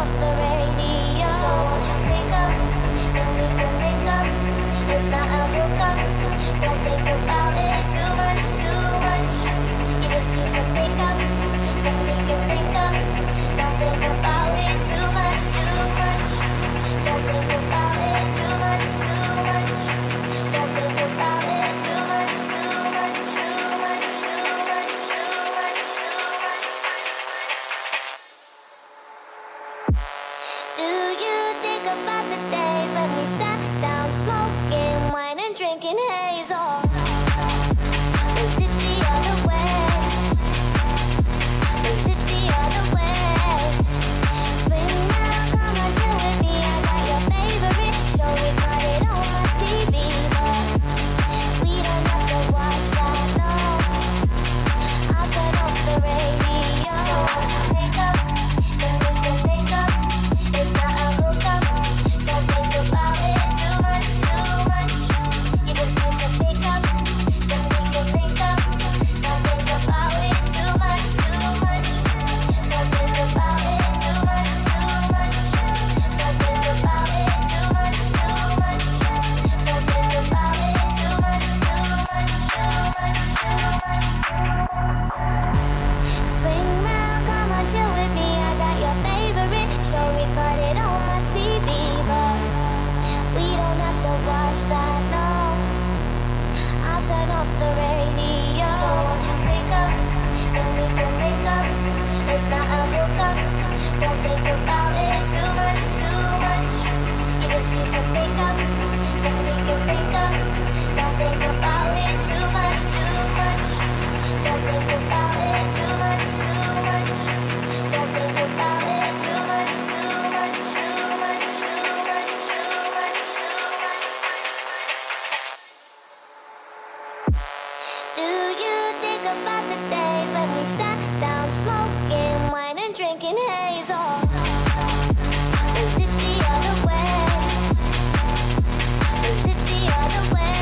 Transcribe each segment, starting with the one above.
off the radio. So won't you pick up, then we can link up. It's not a hookup. Don't think about it too much, too much. You just need to pick up, then we can link up. Don't think about it too much, too much. Don't think about it too much, too much. Don't think about it too much, too much, too much, too much, too much, too much. Do you think about the days when we sat down smoking wine and drinking haze? Or was it the other way? Was it the other way? Spring round, come on, chill with me. I got your favorite show, we got it on my TV, but we don't have to watch that, no. I'll turn off the radio. So won't you pick up, then we can link up. It's not a hookup. Don't think about it too much, too much. You just need to pick up, then we can link up. Don't think about it too much, too much. Don't think about it too much, too much. Don't think about it too much, too much. Don't think about it too much, too much, too much, Swing round, come on, chill with me. I got your favorite show, we got it on my TV, but we don't have to watch that, no. I'll turn off the radio. So won't you pick up, then we can link up. It's not a hookup. Don't think about it too much, too much. You just need to pick up, then we can link up. Don't think about it too much, too much. Don't think about it too much, too much. Don't think about it too much, too much, too much, too much, too much, too much. Do you think about the days when we sat down smoking wine and drinking haze? Or was it the other way? Was it the other way?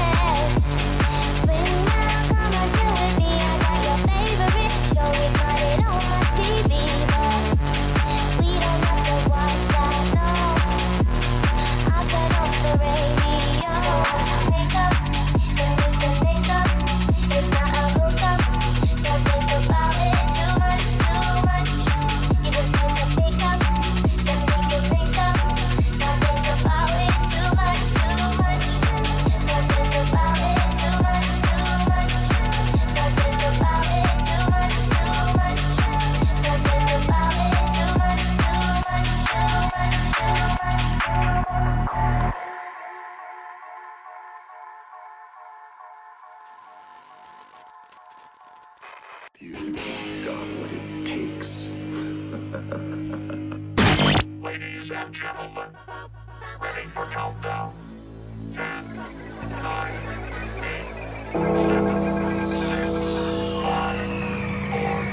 Spring round, come on, chill with me. I got your favorite show, we got it on my TV, but we don't have to watch that, no. I'll turn off the radio. So won't you pick up, then we can link up. It's not a hookup. Don't think about it too much, too much. You just need to pick up, then we can link up. Don't think about it too much, too much. Don't think about it too much, too much. Don't think about it too much, too much. Don't think about it too much, too much, too much, You've got what it takes. Ladies and gentlemen, ready for countdown. 10, 9, 8, 7, 6, 5, 4,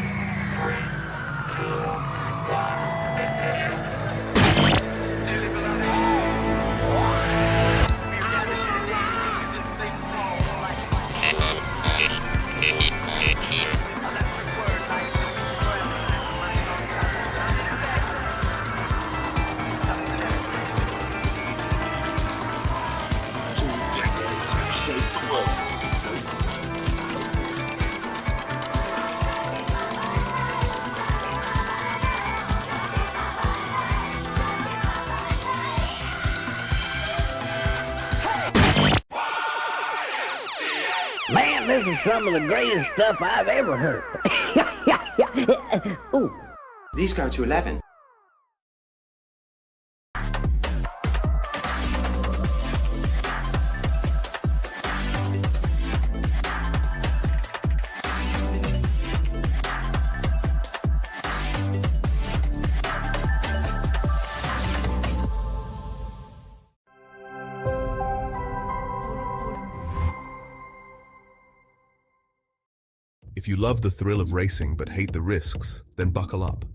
3, 2, 1, ignition. Man, this is some of the greatest stuff I've ever heard. Ooh. These go to 11. If you love the thrill of racing but hate the risks, then buckle up.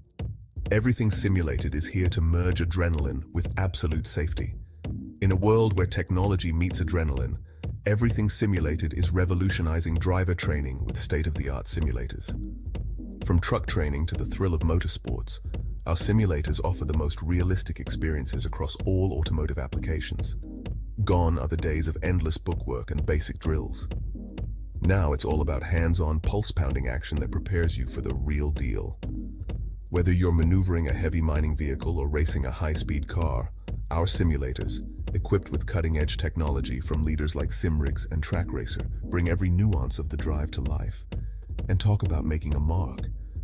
Everything Simulated is here to merge adrenaline with absolute safety. In a world where technology meets adrenaline, Everything Simulated is revolutionizing driver training with state-of-the-art simulators. From truck training to the thrill of motorsports, Our simulators offer the most realistic experiences across all automotive applications. Gone are the days of endless bookwork and basic drills. Now it's all about hands-on, pulse-pounding action that prepares you for the real deal. Whether you're maneuvering a heavy mining vehicle or racing a high-speed car, our simulators, equipped with cutting-edge technology from leaders like Simrigs and Track Racer, bring every nuance of the drive to life. And talk about making a mark.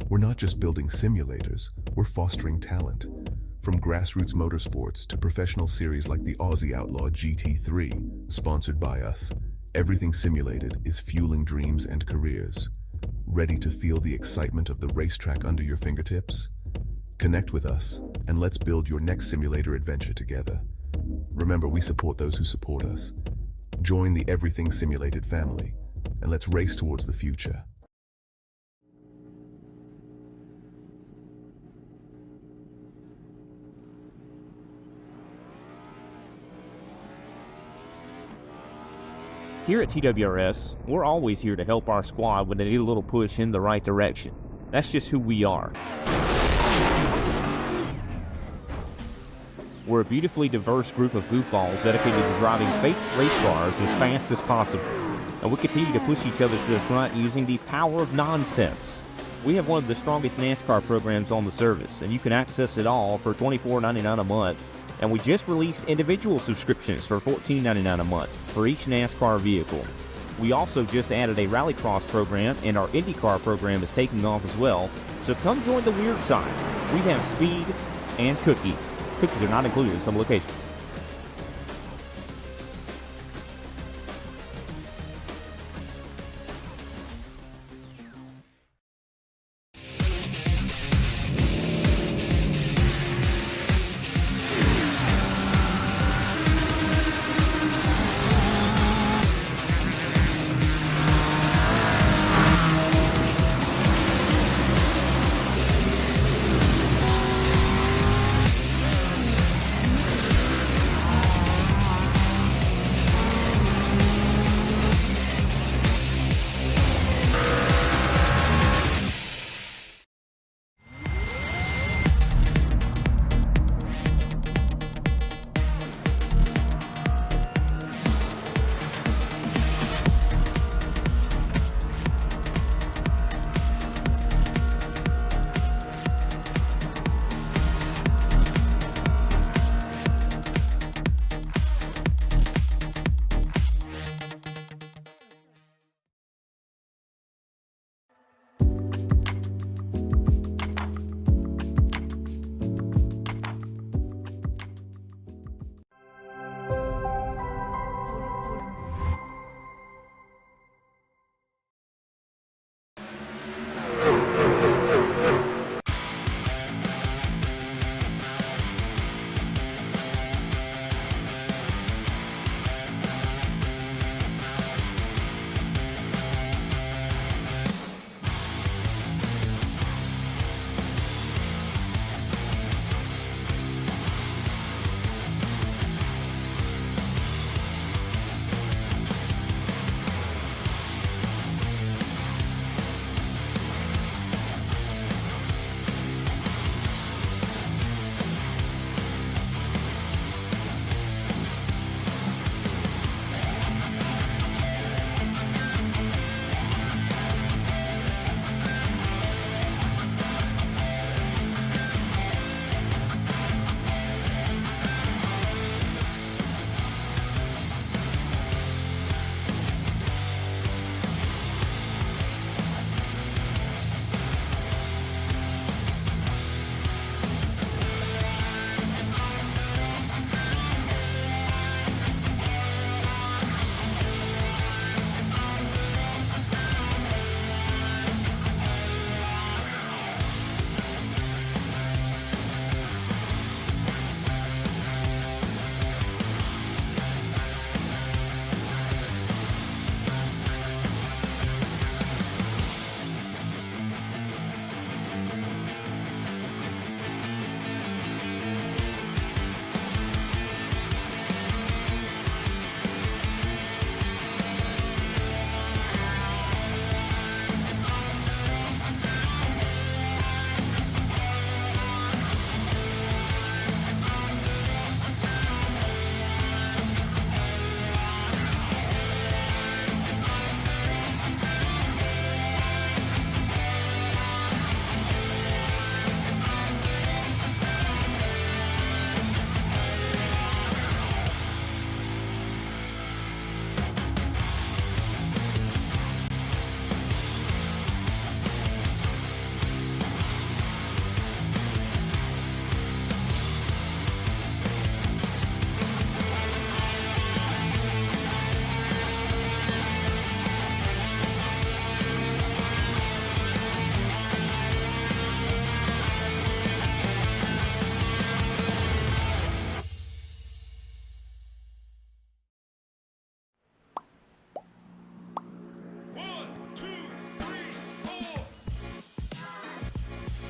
We're not just building simulators, we're fostering talent. From grassroots motorsports to professional series like the Aussie Outlaw GT3, sponsored by us, everything simulated is fueling dreams and careers. Ready to feel the excitement of the racetrack under your fingertips? Connect with us, and let's build your next simulator adventure together. Remember, we support those who support us. Join the Everything Simulated family, and let's race towards the future. Here at TWRS, we're always here to help our squad when they need a little push in the right direction. That's just who we are. We're a beautifully diverse group of goofballs dedicated to driving fake race cars as fast as possible. And we continue to push each other to the front using the power of nonsense. We have one of the strongest NASCAR programs on the service, and you can access it all for $24.99 a month. And we just released individual subscriptions for $14.99 a month for each NASCAR vehicle. We also just added a Rallycross program, and our IndyCar program is taking off as well. So come join the weird side. We have speed and cookies. Cookies are not included in some locations.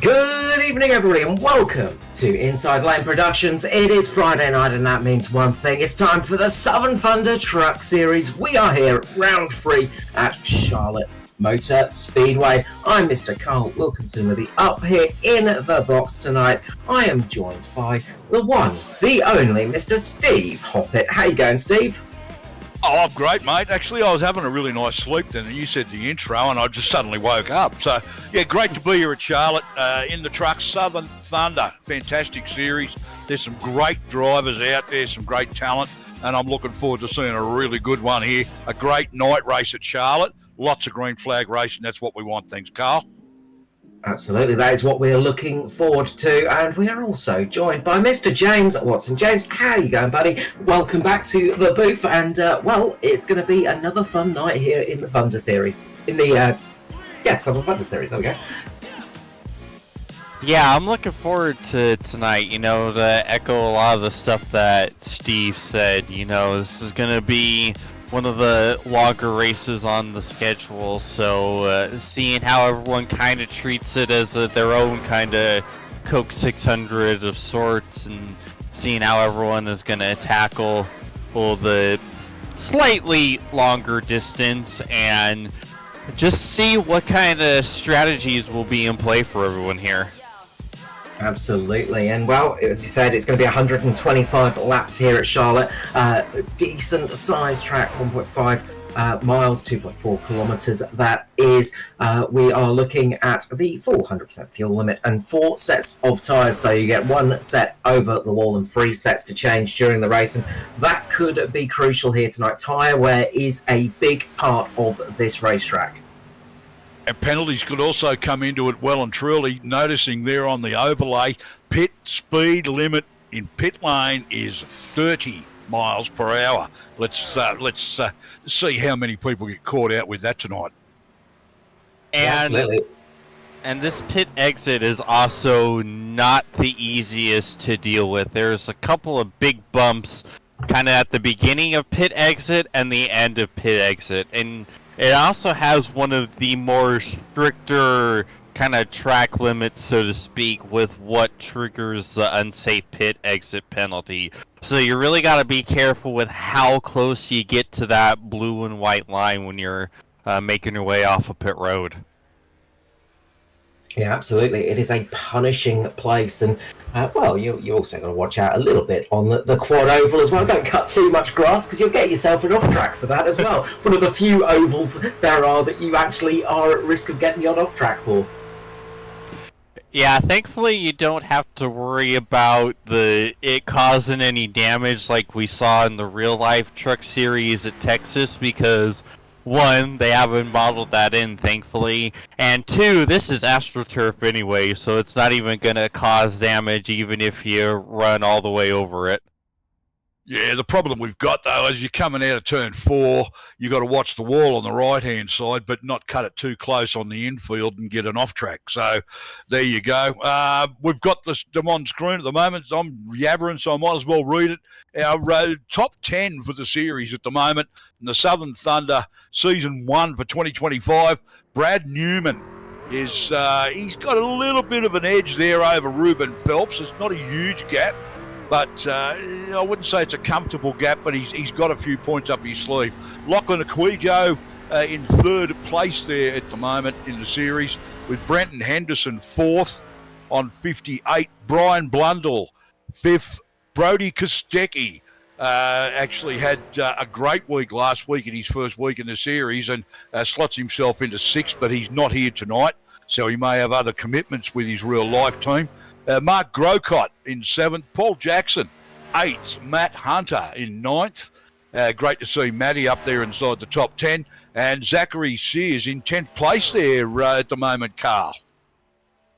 Good evening, everybody, and welcome to Inside Lane Productions. It is Friday night, and that means one thing. It's time for the Southern Thunder Truck Series. We are here at round 3 at Charlotte Motor Speedway. I'm Mr. Carl Wilkinson with the up here in the box tonight. I am joined by the one, the only Mr. Steve Hoppett. How you going, Steve? Oh, I'm great, mate. Actually, I was having a really nice sleep then, and you said the intro, and I just suddenly woke up. So, yeah, great to be here at Charlotte in the trucks. Southern Thunder, fantastic series. There's some great drivers out there, some great talent, and I'm looking forward to seeing a really good one here. A great night race at Charlotte. Lots of green flag racing. That's what we want. Thanks, Carl. Absolutely, that is what we are looking forward to, and we are also joined by Mr. James Watson. James, how are you going, buddy? Welcome back to the booth, and well, it's going to be another fun night here in the Thunder Series. In the Southern Thunder Series. There we go. Yeah, I'm looking forward to tonight. You know, to echo a lot of the stuff that Steve said. You know, this is going to be one of the longer races on the schedule, so seeing how everyone kind of treats it as their own kind of Coke 600 of sorts, and seeing how everyone is going to tackle the slightly longer distance, and just see what kind of strategies will be in play for everyone here. Absolutely, and well, as you said, it's going to be 125 laps here at Charlotte. Decent sized track, 1.5 miles, 2.4 kilometers. That is, we are looking at the full 100% fuel limit and 4 sets of tires. So you get 1 set over the wall and 3 sets to change during the race, and that could be crucial here tonight. Tire wear is a big part of this racetrack. And penalties could also come into it well and truly. Noticing there on the overlay, pit speed limit in pit lane is 30 miles per hour. Let's see how many people get caught out with that tonight. Absolutely. And this pit exit is also not the easiest to deal with. There's a couple of big bumps kind of at the beginning of pit exit and the end of pit exit. And it also has one of the more stricter kind of track limits, so to speak, with what triggers the unsafe pit exit penalty. So you really got to be careful with how close you get to that blue and white line when you're making your way off a pit road. Yeah, absolutely. It is a punishing place, and well, you also got to watch out a little bit on the quad oval as well. Don't cut too much grass, because you'll get yourself an off track for that as well. One of the few ovals there are that you actually are at risk of getting the off track for. Yeah, thankfully you don't have to worry about it causing any damage like we saw in the real life truck series at Texas, because 1, they haven't modeled that in, thankfully, and 2, this is AstroTurf anyway, so it's not even going to cause damage even if you run all the way over it. Yeah, the problem we've got, though, as you're coming out of turn 4, you got to watch the wall on the right-hand side, but not cut it too close on the infield and get an off-track. So there you go. We've got this on screen at the moment. I'm yabbering, so I might as well read it. Our top 10 for the series at the moment in the Southern Thunder Season 1 for 2025. Brad Newman is he's got a little bit of an edge there over Ruben Phelps. It's not a huge gap, but I wouldn't say it's a comfortable gap, but he's got a few points up his sleeve. Lachlan Aquillo in 3rd place there at the moment in the series, with Brenton Henderson 4th on 58. Brian Blundell 5th. Brody Kostecki actually had a great week last week in his first week in the series, and slots himself into 6th, but he's not here tonight, so he may have other commitments with his real life team. Mark Grocott in 7th, Paul Jackson 8th, Matt Hunter in 9th. Great to see Matty up there inside the top 10, and Zachary Sears in 10th place there at the moment, Carl.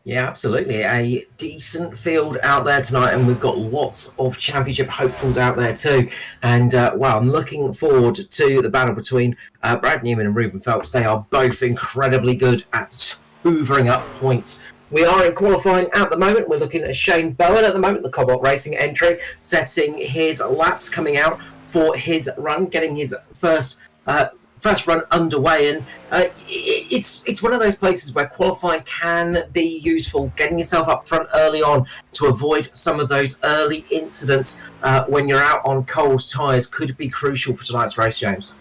Yeah, absolutely. A decent field out there tonight, and we've got lots of championship hopefuls out there too. And wow, I'm looking forward to the battle between Brad Newman and Ruben Phelps. They are both incredibly good at hoovering up points. We are in qualifying at the moment. We're looking at Shane Bowen at the moment, the Cobalt Racing entry, setting his laps, coming out for his run, getting his first first run underway, and it's one of those places where qualifying can be useful. Getting yourself up front early on to avoid some of those early incidents when you're out on cold tyres could be crucial for tonight's race, James.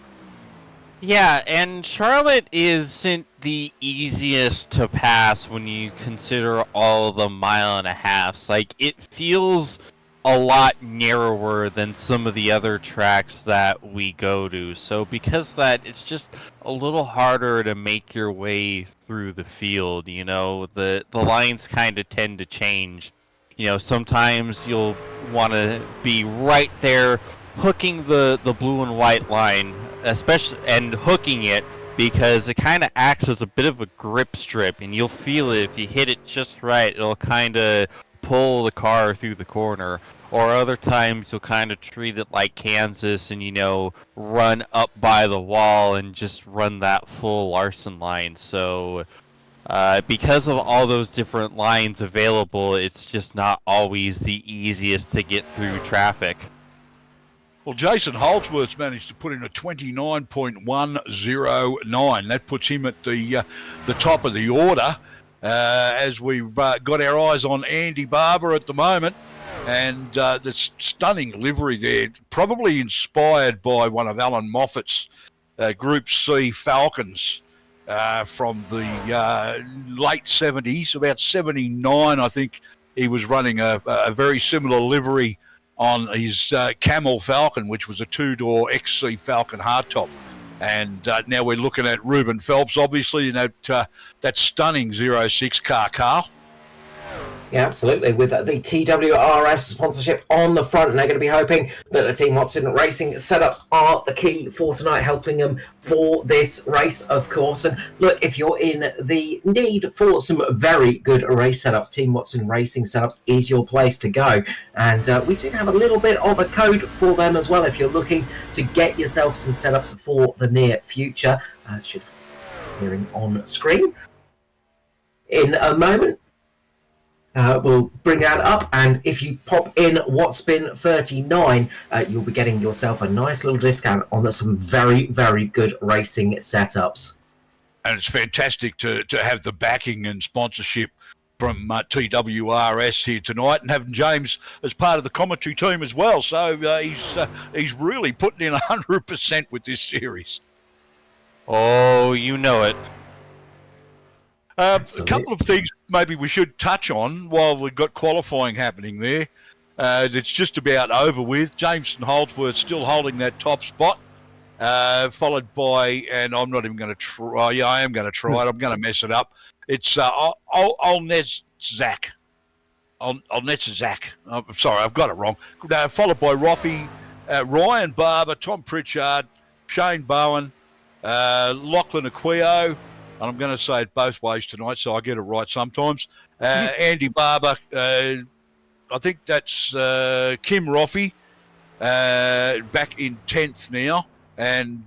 Yeah, and Charlotte isn't the easiest to pass when you consider all the 1.5 miles. Like, it feels a lot narrower than some of the other tracks that we go to. So because of that, it's just a little harder to make your way through the field. You know, the lines kind of tend to change. You know, sometimes you'll want to be right there hooking the blue and white line, especially, and hooking it, because it kind of acts as a bit of a grip strip, and you'll feel it if you hit it just right. It'll kind of pull the car through the corner. Or other times you'll kind of treat it like Kansas and, you know, run up by the wall and just run that full Larson line. So because of all those different lines available, it's just not always the easiest to get through traffic. Well, Jason Holdsworth's managed to put in a 29.109. That puts him at the top of the order as we've got our eyes on Andy Barber at the moment. And the stunning livery there, probably inspired by one of Alan Moffat's Group C Falcons from the late 70s, about 79, I think. He was running a very similar livery on his Camel Falcon, which was a two-door XC Falcon hardtop. And now we're looking at Ruben Phelps, obviously, in that stunning 06 car, Carl. Yeah, absolutely. With the TWRS sponsorship on the front, and they're going to be hoping that the Team Watson Racing setups are the key for tonight, helping them for this race, of course. And look, if you're in the need for some very good race setups, Team Watson Racing setups is your place to go. And we do have a little bit of a code for them as well if you're looking to get yourself some setups for the near future. Should be appearing on screen in a moment. We'll bring that up, and if you pop in Wattspin 39, you'll be getting yourself a nice little discount on some very, very good racing setups. And it's fantastic to have the backing and sponsorship from TWRS here tonight, and having James as part of the commentary team as well. So he's really putting in 100% with this series. Oh, you know it. A couple of things maybe we should touch on while we've got qualifying happening there. It's just about over with. Jameson Holdsworth still holding that top spot, followed by, and I'm not even going to try. Yeah, I am going to try it. I'm going to mess it up. It's Olnetzak. Olnetzak. I'm sorry, I've got it wrong. Followed by Ryan Barber, Tom Pritchard, Shane Bowen, Lachlan Aquio. And I'm going to say it both ways tonight, so I get it right sometimes. Andy Barber, I think that's Kim Roffey, back in 10th now, and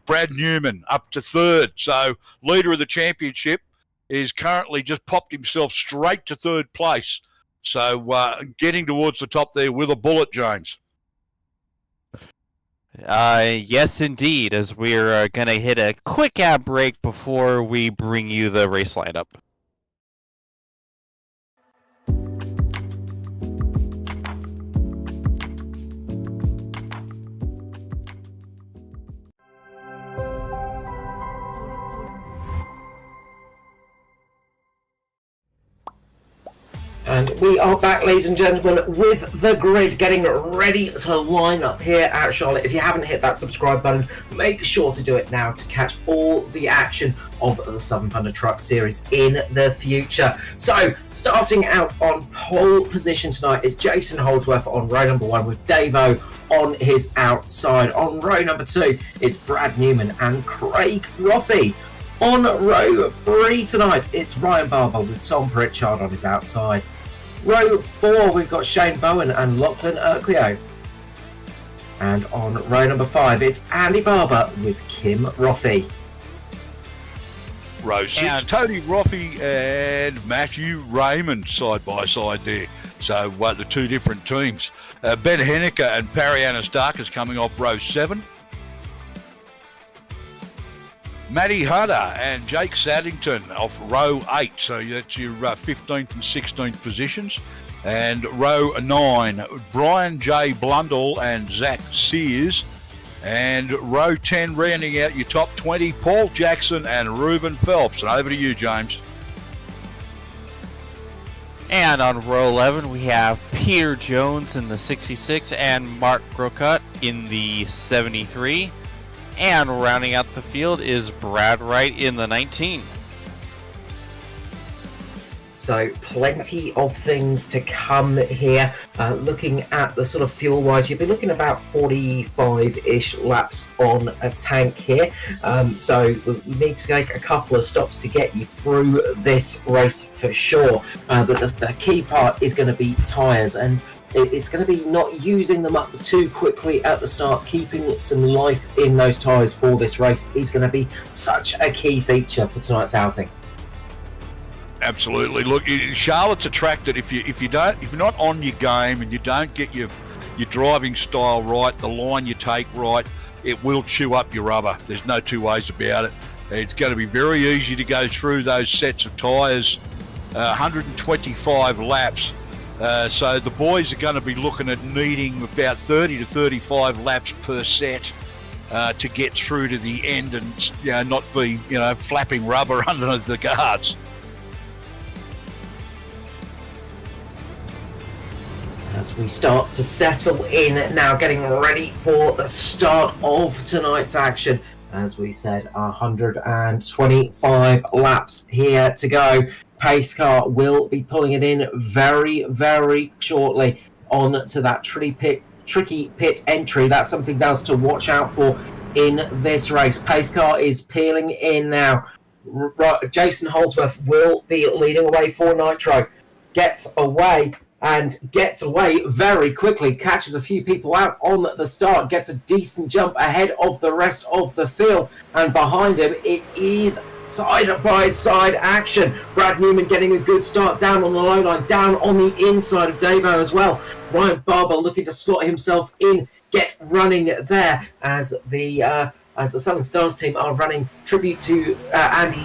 Brad Newman up to 3rd. So leader of the championship is currently just popped himself straight to 3rd place. So getting towards the top there with a bullet, James. Yes, indeed, as we're going to hit a quick ad break before we bring you the race lineup. And we are back, ladies and gentlemen, with the grid getting ready to line up here at Charlotte. If you haven't hit that subscribe button, make sure to do it now to catch all the action of the Southern Thunder Truck Series in the future. So, starting out on pole position tonight is Jason Holdsworth on row number 1 with Davo on his outside. On row number 2, it's Brad Newman and Craig Roffey. On row 3 tonight, it's Ryan Barber with Tom Pritchard on his outside. Row 4, we've got Shane Bowen and Lachlan Urquio. And on row number 5, it's Andy Barber with Kim Roffey. Row 6, Tony Roffey and Matthew Raymond side by side there. So the two different teams. Ben Henniker and Parianis Darkis coming off row 7. Matty Hunter and Jake Saddington off row 8. So that's your 15th and 16th positions. And row 9, Brian J. Blundell and Zach Sears. And row 10, rounding out your top 20, Paul Jackson and Reuben Phelps. And over to you, James. And on row 11, we have Peter Jones in the 66 and Mark Grocott in the 73. And rounding out the field is Brad Wright in the 19. So plenty of things to come here. Looking at the sort of fuel-wise, you'll be looking about 45-ish laps on a tank here. So we need to take a couple of stops to get you through this race for sure. But the key part is going to be tyres, and it's going to be not using them up too quickly at the start. Keeping some life in those tyres for this race is going to be such a key feature for tonight's outing. Absolutely. Look, Charlotte's a track that if you're not on your game and you don't get your driving style right, the line you take right, it will chew up your rubber. There's no two ways about it. It's going to be very easy to go through those sets of tyres, 125 laps. So the boys are going to be looking at needing about 30 to 35 laps per set to get through to the end and not be flapping rubber under the guards. As we start to settle in now, getting ready for the start of tonight's action. As we said, 125 laps here to go. Pace car will be pulling it in very, very shortly on to that tricky pit entry. That's something else to watch out for in this race. Pace car is peeling in now. Jason Holdsworth will be leading away for Nitro. Gets away very quickly, catches a few people out on the start, gets a decent jump ahead of the rest of the field, and behind him it is side-by-side action. Brad Newman getting a good start down on the low line, down on the inside of Davo as well. Ryan Barber looking to slot himself in, get running there as the Southern Stars team are running tribute to Andy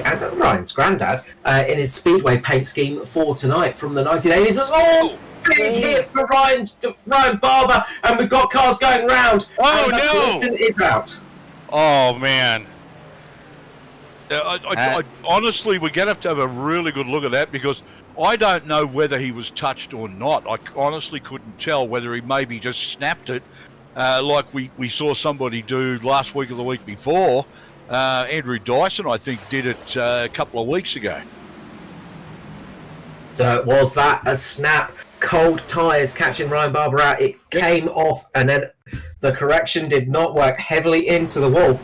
and Ryan's granddad in his Speedway paint scheme for tonight from the 1980s. Oh, big hit for Ryan Barber, and we've got cars going round. Oh no! Is out. Oh man! I honestly, we're going to have a really good look at that, because I don't know whether he was touched or not. I honestly couldn't tell whether he maybe just snapped it, like we saw somebody do last week or the week before. Andrew Dyson, I think, did it a couple of weeks ago. So was that a snap? Cold tyres catching Ryan Barber out. It came off, and then the correction did not work, heavily into the wall.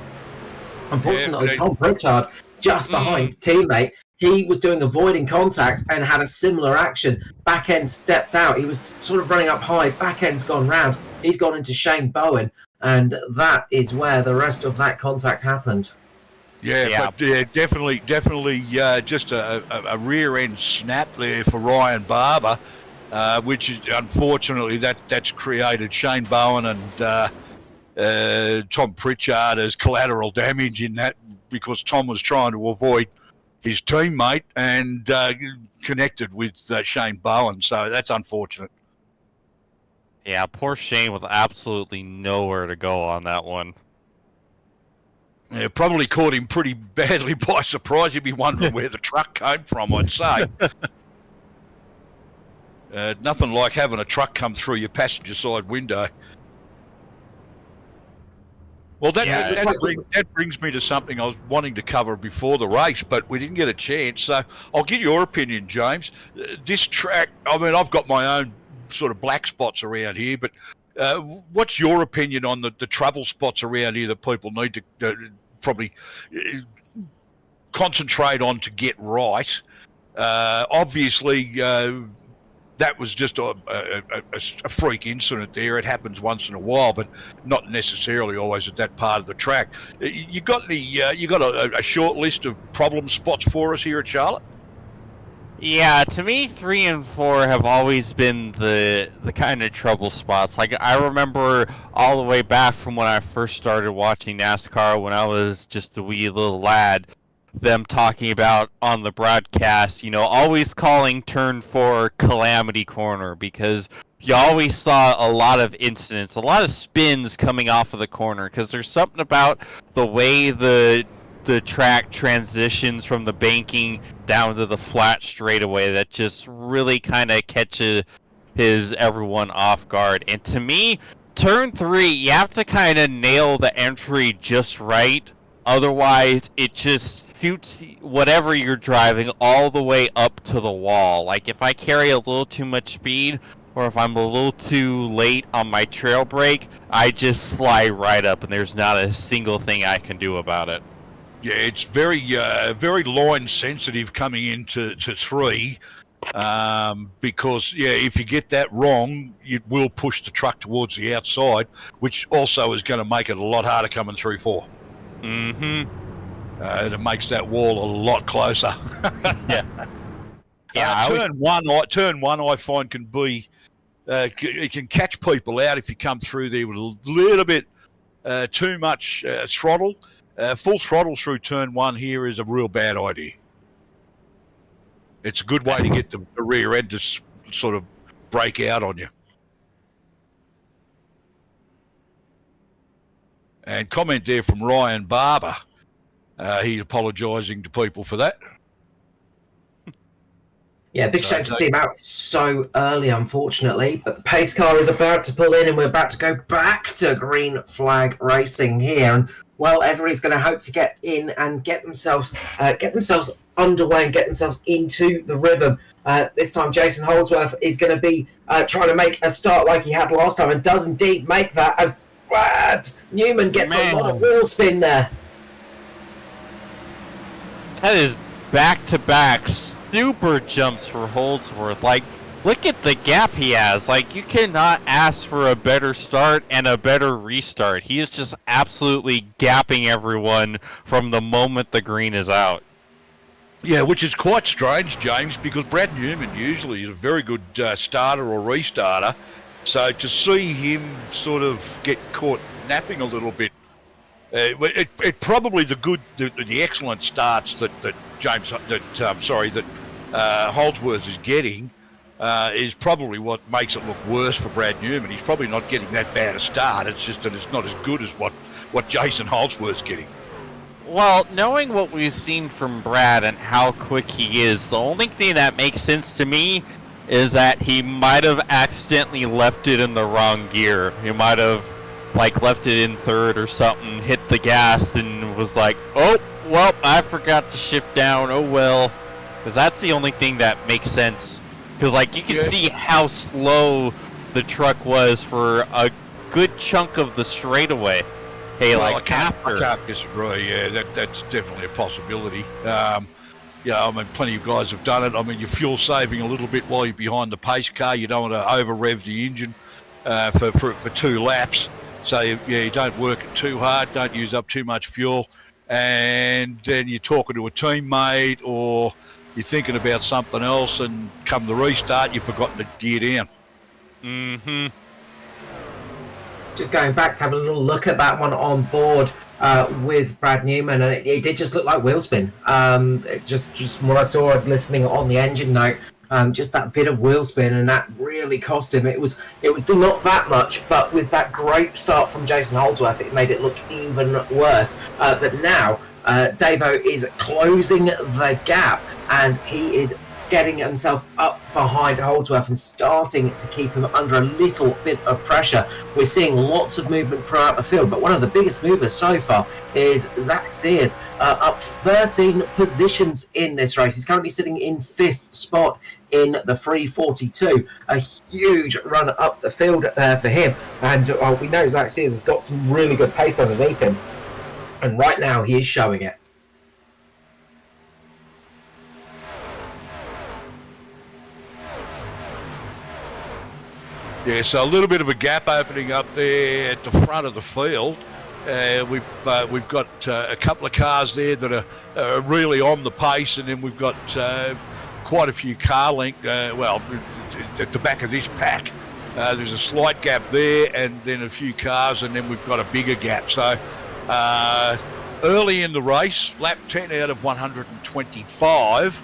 Unfortunately, Tom Pritchard, just behind teammate, he was doing avoiding contact and had a similar action. Back end stepped out. He was sort of running up high. Back end's gone round. He's gone into Shane Bowen, and that is where the rest of that contact happened. But definitely, just a rear end snap there for Ryan Barber, which is, unfortunately that's created Shane Bowen and Tom Pritchard as collateral damage in that, because Tom was trying to avoid his teammate and connected with Shane Bowen. So that's unfortunate. Yeah, poor Shane with absolutely nowhere to go on that one. Yeah, probably caught him pretty badly by surprise. He'd be wondering where the truck came from, I'd say. Nothing like having a truck come through your passenger side window. Well, that brings me to something I was wanting to cover before the race, but we didn't get a chance. So I'll get your opinion, James. This track, I mean, I've got my own sort of black spots around here, but what's your opinion on the trouble spots around here that people need to probably concentrate on to get right? Obviously, that was just a freak incident there. It happens once in a while, but not necessarily always at that part of the track. You got a short list of problem spots for us here at Charlotte? Yeah, to me, 3 and 4 have always been the kind of trouble spots. Like I remember all the way back from when I first started watching NASCAR when I was just a wee little lad, them talking about on the broadcast, always calling turn 4 Calamity Corner because you always saw a lot of incidents, a lot of spins coming off of the corner because there's something about the way the track transitions from the banking down to the flat straightaway that just really kind of catches everyone off guard. And to me, turn 3, you have to kind of nail the entry just right. Otherwise, it just shoots whatever you're driving all the way up to the wall. Like if I carry a little too much speed, or if I'm a little too late on my trail brake, I just slide right up, and there's not a single thing I can do about it. Yeah, it's very line sensitive coming into 3, because if you get that wrong, it will push the truck towards the outside, which also is going to make it a lot harder coming through 4. It makes that wall a lot closer. Yeah. Turn one, I find can be it can catch people out if you come through there with a little bit too much throttle. Full throttle through turn 1 here is a real bad idea. It's a good way to get the rear end to sort of break out on you. And comment there from Ryan Barber. He's apologising to people for that. Yeah, big shame to see him out so early, unfortunately. But the pace car is about to pull in, and we're about to go back to green flag racing here. And well, everybody's going to hope to get in and get themselves underway and get themselves into the rhythm. This time, Jason Holdsworth is going to be trying to make a start like he had last time, and does indeed make that as Brad Newman gets a lot of wheel spin there. That is back-to-back super jumps for Holdsworth. Like, look at the gap he has. Like, you cannot ask for a better start and a better restart. He is just absolutely gapping everyone from the moment the green is out. Yeah, which is quite strange, James, because Brad Newman usually is a very good starter or restarter. So to see him sort of get caught napping a little bit, it probably the excellent starts that Holdsworth is getting is probably what makes it look worse for Brad Newman. He's probably not getting that bad a start. It's just that it's not as good as what Jason Holdsworth's getting. Well, knowing what we've seen from Brad and how quick he is, the only thing that makes sense to me is that he might have accidentally left it in the wrong gear. He might have left it in third or something, hit the gas, and was like, oh, well, I forgot to shift down, oh well. Because that's the only thing that makes sense. Because, you can see how slow the truck was for a good chunk of the straightaway. Hey, well, I can't disagree. Yeah, that's definitely a possibility. Plenty of guys have done it. I mean, you're fuel saving a little bit while you're behind the pace car. You don't want to over rev the engine for 2 laps. So you don't work it too hard. Don't use up too much fuel. And then you're talking to a teammate or you're thinking about something else, and come the restart, you've forgotten to gear down. Mm-hmm. Just going back to have a little look at that one on board with Brad Newman, and it did just look like wheel spin. Just from what I saw listening on the engine note, just that bit of wheel spin, and that really cost him. It was still not that much, but with that great start from Jason Holdsworth, it made it look even worse. But now Davo is closing the gap, and he is getting himself up behind Holdsworth and starting to keep him under a little bit of pressure. We're seeing lots of movement throughout the field, but one of the biggest movers so far is Zach Sears, up 13 positions in this race. He's currently sitting in 5th spot in the 342. A huge run up the field for him, and we know Zach Sears has got some really good pace underneath him, and right now he is showing it. Yeah, so a little bit of a gap opening up there at the front of the field. We've got a couple of cars there that are really on the pace, and then we've got quite a few car length. Well, at the back of this pack, there's a slight gap there, and then a few cars, and then we've got a bigger gap. So early in the race, lap 10 out of 125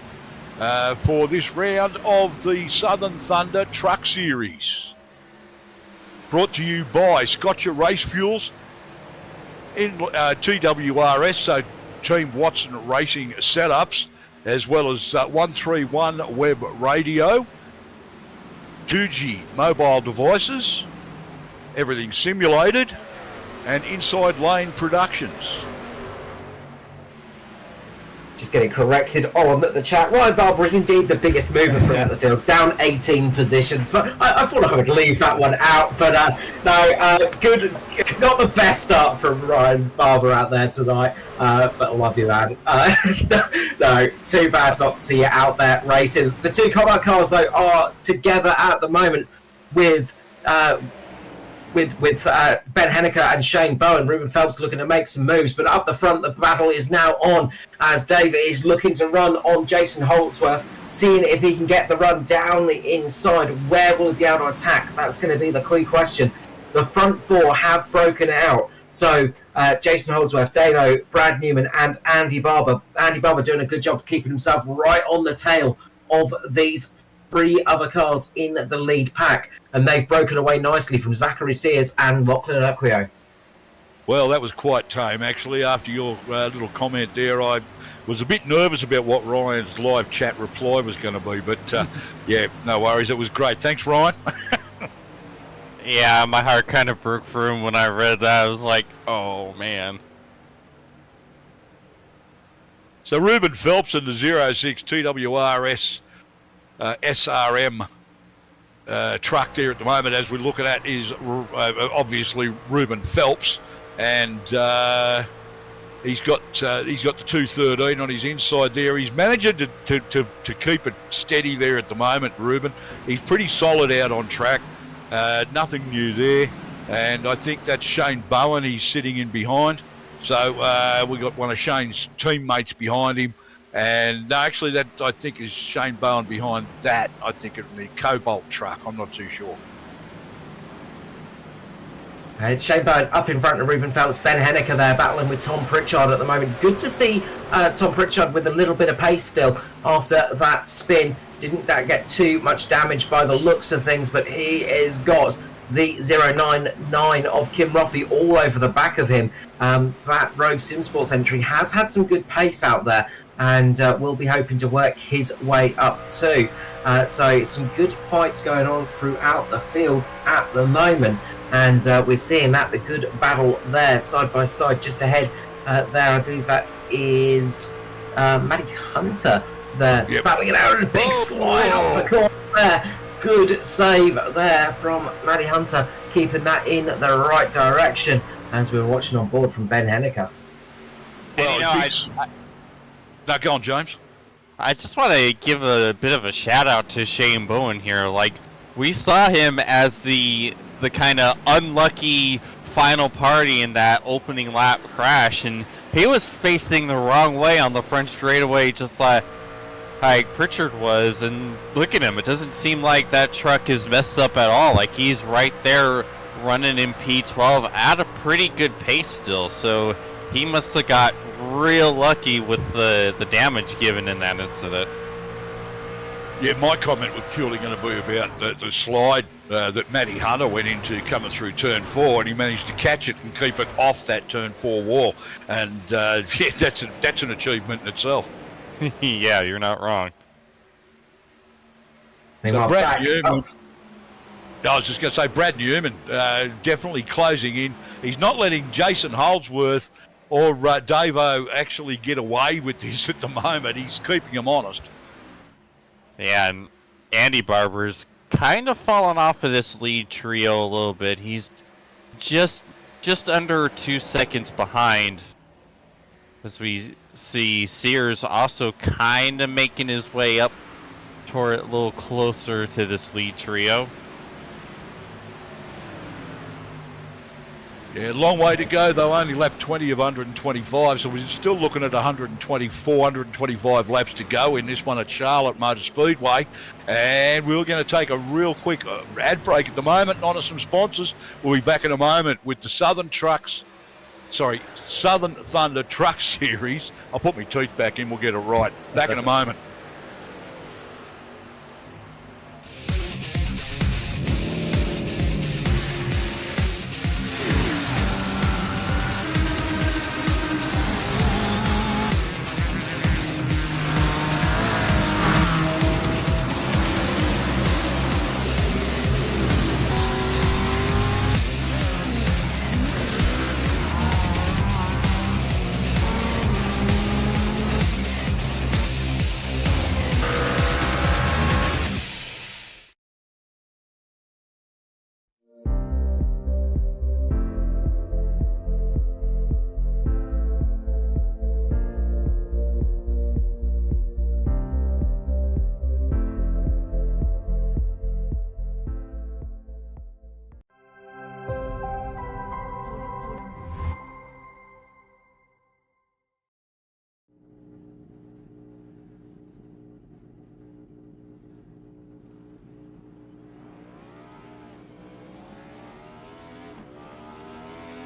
for this round of the Southern Thunder Truck Series. Brought to you by Scotcher Race Fuels in TWRS, so Team Watson Racing Setups, as well as 131 Web Radio, Doogie Mobile Devices, Everything Simulated, and Inside Lane Productions. Just getting corrected on the chat. Ryan Barber is indeed the biggest mover throughout the field, down 18 positions. But I thought I would leave that one out. But no, good, not the best start from Ryan Barber out there tonight. But I love you, man. No, too bad not to see you out there racing. The two combat cars, though, are together at the moment with Ben Henniker and Shane Bowen. Ruben Phelps looking to make some moves, but up the front the battle is now on as David is looking to run on Jason Holdsworth, seeing if he can get the run down the inside. Where will he be able to attack? That's going to be the key question. The front four have broken out. So Jason Holdsworth, Dano, Brad Newman and Andy Barber. Andy Barber doing a good job keeping himself right on the tail of these three other cars in the lead pack, and they've broken away nicely from Zachary Sears and Lachlan Acquio. Well, that was quite tame, actually. After your little comment there, I was a bit nervous about what Ryan's live chat reply was going to be, but yeah, no worries. It was great. Thanks, Ryan. Yeah, my heart kind of broke for him when I read that. I was like, oh, man. So Ruben Phelps in the 06 TWRS SRM truck there at the moment, as we're looking at, is obviously Ruben Phelps, and he's got the 213 on his inside there. He's managed to keep it steady there at the moment, Ruben. He's pretty solid out on track. Nothing new there, and I think that's Shane Bowen he's sitting in behind. So we got one of Shane's teammates behind him. And no, actually, that I think is Shane Bowen behind that. I think it would be Cobalt truck. I'm not too sure. It's Shane Bowen up in front of Ruben Phelps. Ben Henniker there battling with Tom Pritchard at the moment. Good to see Tom Pritchard with a little bit of pace still after that spin. Didn't get too much damage by the looks of things, but he has got the 099 of Kim Roffey all over the back of him. That Rogue Sim Sports entry has had some good pace out there, and will be hoping to work his way up too. So some good fights going on throughout the field at the moment, and we're seeing that the good battle there side by side just ahead there. I believe that is Matty Hunter there, battling it out, and a big slide off the corner there. Good save there from Matty Hunter, keeping that in the right direction, as we were watching on board from Ben Henniker. Well, now go on, James. I just want to give a bit of a shout out to Shane Bowen here. Like, we saw him as the kind of unlucky final party in that opening lap crash, and he was facing the wrong way on the front straightaway, just like Pritchard was. And look at him, it doesn't seem like that truck is messed up at all. Like, he's right there running in P12 at a pretty good pace still, so he must have got real lucky with the damage given in that incident. Yeah, my comment was purely going to be about the slide that Matty Hunter went into coming through turn 4, and he managed to catch it and keep it off that turn 4 wall, and yeah, that's an achievement in itself. Yeah, you're not wrong. So Brad Newman, I was just going to say, Brad Newman definitely closing in. He's not letting Jason Holdsworth or Davo actually get away with this at the moment. He's keeping them honest. Yeah, and Andy Barber's kind of fallen off of this lead trio a little bit. He's just under 2 seconds behind, as we see Sears also kind of making his way up toward a little closer to this lead trio. Yeah, long way to go though, only lap 20 of 125, so we're still looking at 124, 125 laps to go in this one at Charlotte Motor Speedway. And we're going to take a real quick ad break at the moment, on to some sponsors. We'll be back in a moment with the Southern Thunder Truck Series. I'll put my teeth back in, we'll get it right. Back in a moment.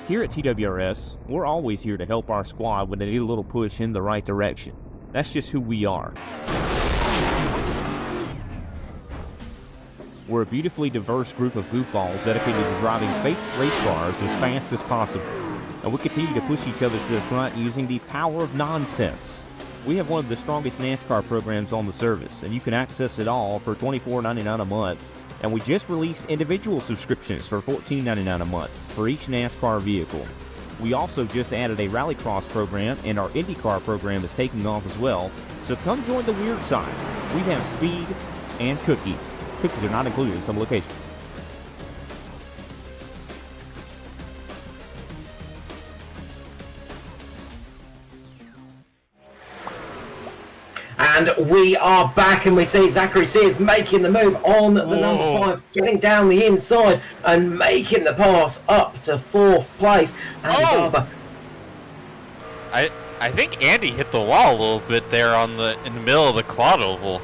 Here at TWRS, we're always here to help our squad when they need a little push in the right direction. That's just who we are. We're a beautifully diverse group of goofballs dedicated to driving fake race cars as fast as possible. And we continue to push each other to the front using the power of nonsense. We have one of the strongest NASCAR programs on the service, and you can access it all for $24.99 a month. And we just released individual subscriptions for $14.99 a month for each NASCAR vehicle. We also just added a Rallycross program, and our IndyCar program is taking off as well. So come join the weird side. We have speed and cookies. Cookies are not included in some locations. And we are back, and we see Zachary Sears making the move on the number 5, getting down the inside and making the pass up to 4th place. And Barber. I think Andy hit the wall a little bit there in the middle of the quad oval.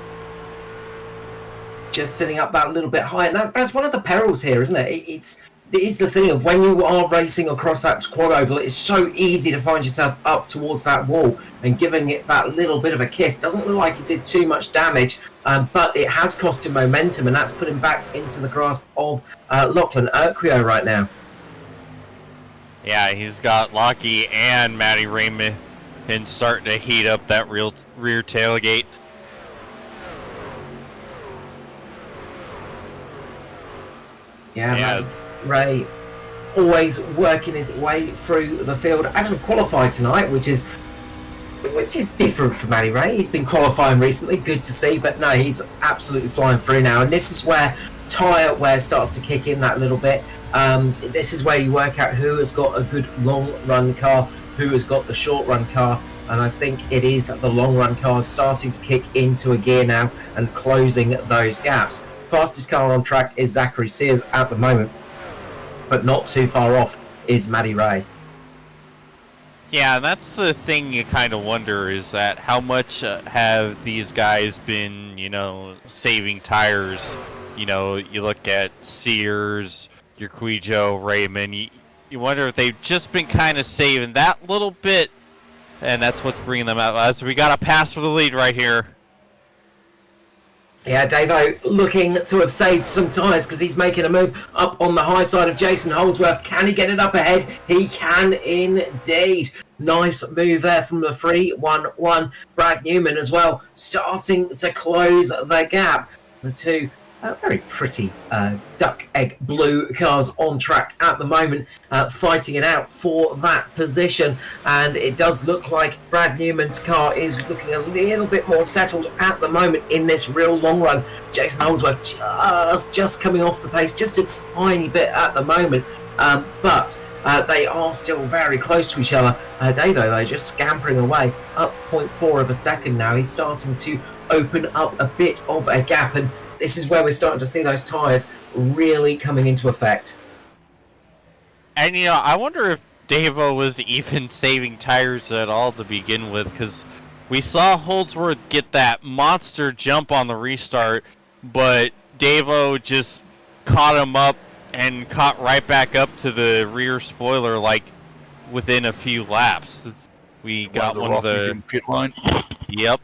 Just sitting up that little bit high, and that's one of the perils here, isn't it? It's the thing of when you are racing across that quad oval, it's so easy to find yourself up towards that wall and giving it that little bit of a kiss. Doesn't look like it did too much damage, but it has cost him momentum, and that's put him back into the grasp of Lachlan Urquio right now. Yeah, he's got Lockie and Matty Raymond starting to heat up that rear tailgate. Yeah. Ray always working his way through the field. Actually qualified tonight, which is different for Matty Ray. He's been qualifying recently, good to see, but no, he's absolutely flying through now. And this is where tyre wear starts to kick in that little bit. This is where you work out who has got a good long run car, who has got the short run car. And I think it is the long run cars starting to kick into a gear now and closing those gaps. Fastest car on track is Zachary Sears at the moment, but not too far off is Matty Ray. Yeah, that's the thing you kind of wonder, is that how much have these guys been, saving tires? You look at Sears, Urquijo, Raymond, you wonder if they've just been kind of saving that little bit, and that's what's bringing them out. As we got a pass for the lead right here. Yeah, Davo looking to have saved some tyres because he's making a move up on the high side of Jason Holdsworth. Can he get it up ahead? He can indeed. Nice move there from the 3-1-1. Brad Newman as well, starting to close the gap. The two very pretty duck egg blue cars on track at the moment, fighting it out for that position. And it does look like Brad Newman's car is looking a little bit more settled at the moment in this real long run. Jason Holdsworth just coming off the pace just a tiny bit at the moment, but they are still very close to each other. Davo, though, just scampering away, up 0.4 of a second now. He's starting to open up a bit of a gap, and this is where we're starting to see those tyres really coming into effect. And I wonder if Davo was even saving tires at all to begin with, because we saw Holdsworth get that monster jump on the restart, but Davo just caught him up and caught right back up to the rear spoiler like within a few laps. We got one of the pit line. Yep.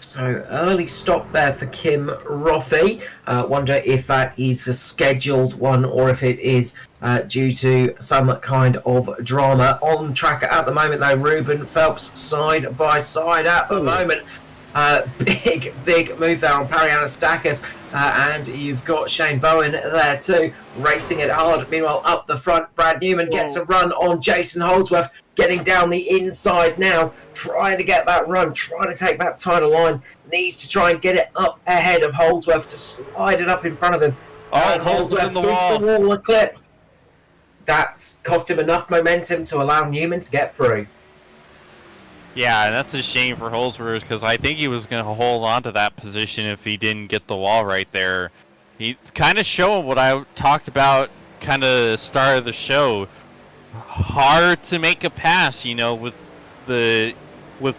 So early stop there for Kim Roffey. Wonder if that is a scheduled one or if it is due to some kind of drama. On track at the moment though, Ruben Phelps side by side at the moment. Big move there on Parianastakis. And you've got Shane Bowen there too, racing it hard. Meanwhile, up the front, Brad Newman gets a run on Jason Holdsworth, getting down the inside now, trying to get that run, trying to take that title line. Needs to try and get it up ahead of Holdsworth to slide it up in front of him. Oh, Holdsworth in the wall. The wall a clip. That's cost him enough momentum to allow Newman to get through. Yeah, and that's a shame for Holdsworth, because I think he was going to hold on to that position if he didn't get the wall right there. He kind of showed what I talked about kind of start of the show. Hard to make a pass, with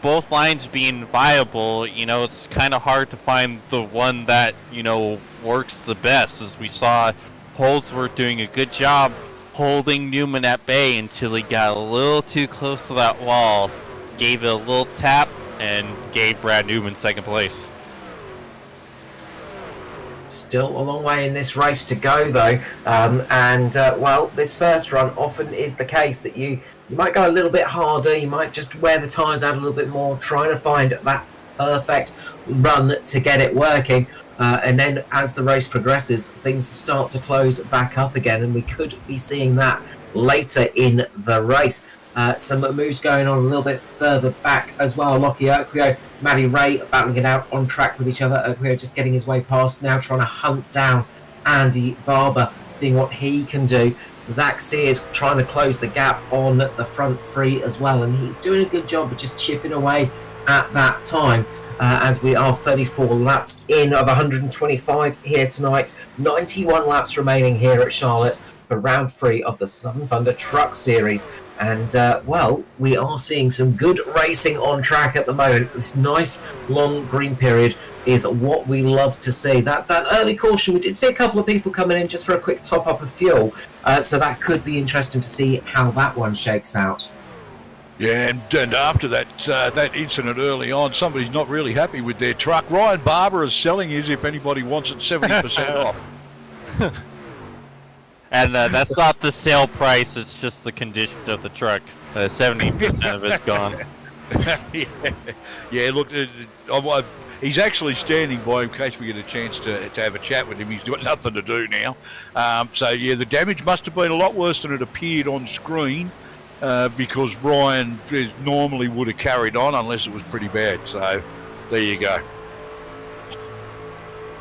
both lines being viable, it's kind of hard to find the one that, works the best, as we saw Holdsworth doing a good job holding Newman at bay until he got a little too close to that wall. Gave it a little tap and gave Brad Newman second place. Still a long way in this race to go though, well, this first run often is the case that you might go a little bit harder, you might just wear the tyres out a little bit more, trying to find that perfect run to get it working, and then as the race progresses, things start to close back up again, and we could be seeing that later in the race. Some moves going on a little bit further back as well. Lockie Urquio, Matty Ray battling it out on track with each other. Urquio just getting his way past now, trying to hunt down Andy Barber, seeing what he can do. Zach Sears trying to close the gap on the front three as well, and he's doing a good job of just chipping away at that time. As we are 34 laps in of 125 here tonight. 91 laps remaining here at Charlotte for round 3 of the Southern Thunder Truck Series. And, we are seeing some good racing on track at the moment. This nice long green period is what we love to see. That early caution, we did see a couple of people coming in just for a quick top-up of fuel. So that could be interesting to see how that one shakes out. Yeah, and after that incident early on, somebody's not really happy with their truck. Ryan Barber is selling his, if anybody wants it, 70% off. And that's not the sale price, it's just the condition of the truck. 70% of it's gone. Yeah, look, he's actually standing by in case we get a chance to have a chat with him. He's got nothing to do now. The damage must have been a lot worse than it appeared on screen, because Ryan normally would have carried on unless it was pretty bad. So there you go.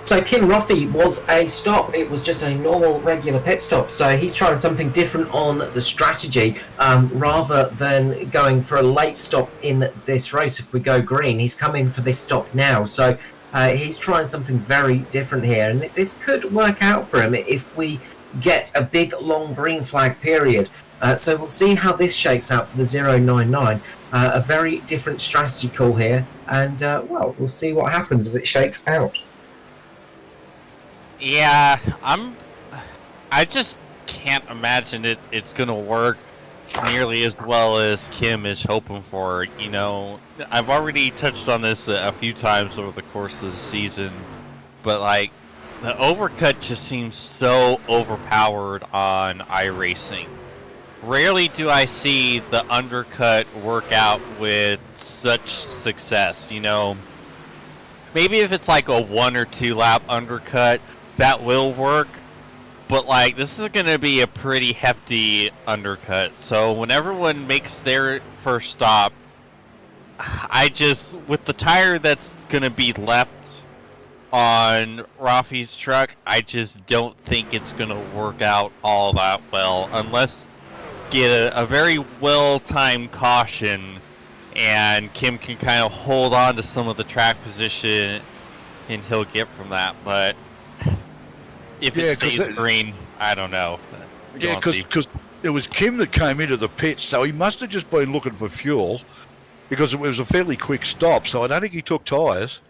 So Kim Roffey was a stop. It was just a normal, regular pit stop. So he's trying something different on the strategy, rather than going for a late stop in this race. If we go green, he's coming for this stop now. So he's trying something very different here, and this could work out for him if we get a big, long green flag period. So we'll see how this shakes out for the 099. A very different strategy call here, and we'll see what happens as it shakes out. Yeah, I just can't imagine it's gonna work nearly as well as Kim is hoping for. I've already touched on this a few times over the course of the season, but like the overcut just seems so overpowered on iRacing. Rarely do I see the undercut work out with such success. Maybe if it's like a 1 or 2 lap undercut, that will work, but like this is going to be a pretty hefty undercut. So when everyone makes their first stop, with the tire that's going to be left on Rafi's truck, I just don't think it's going to work out all that well unless get a very well-timed caution and Kim can kind of hold on to some of the track position and he'll get from that. But if it stays green, I don't know. Yeah, because it was Kim that came into the pits, so he must have just been looking for fuel because it was a fairly quick stop. So I don't think he took tyres.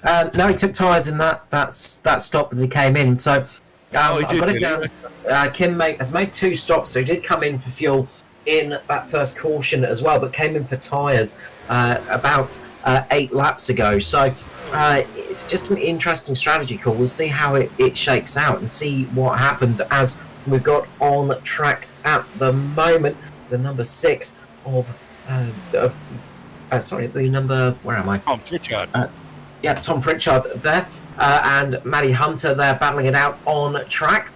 No, he took tyres in that stop that he came in. So Oh, he I've did, got it did he? down. Kim has made 2 stops, so he did come in for fuel in that first caution as well, but came in for tyres about 8 laps ago. So it's just an interesting strategy call. We'll see how it shakes out and see what happens as we've got on track at the moment the number 6 of the number, where am I? Tom Pritchard. Yeah, Tom Pritchard there, and Maddie Hunter there battling it out on track.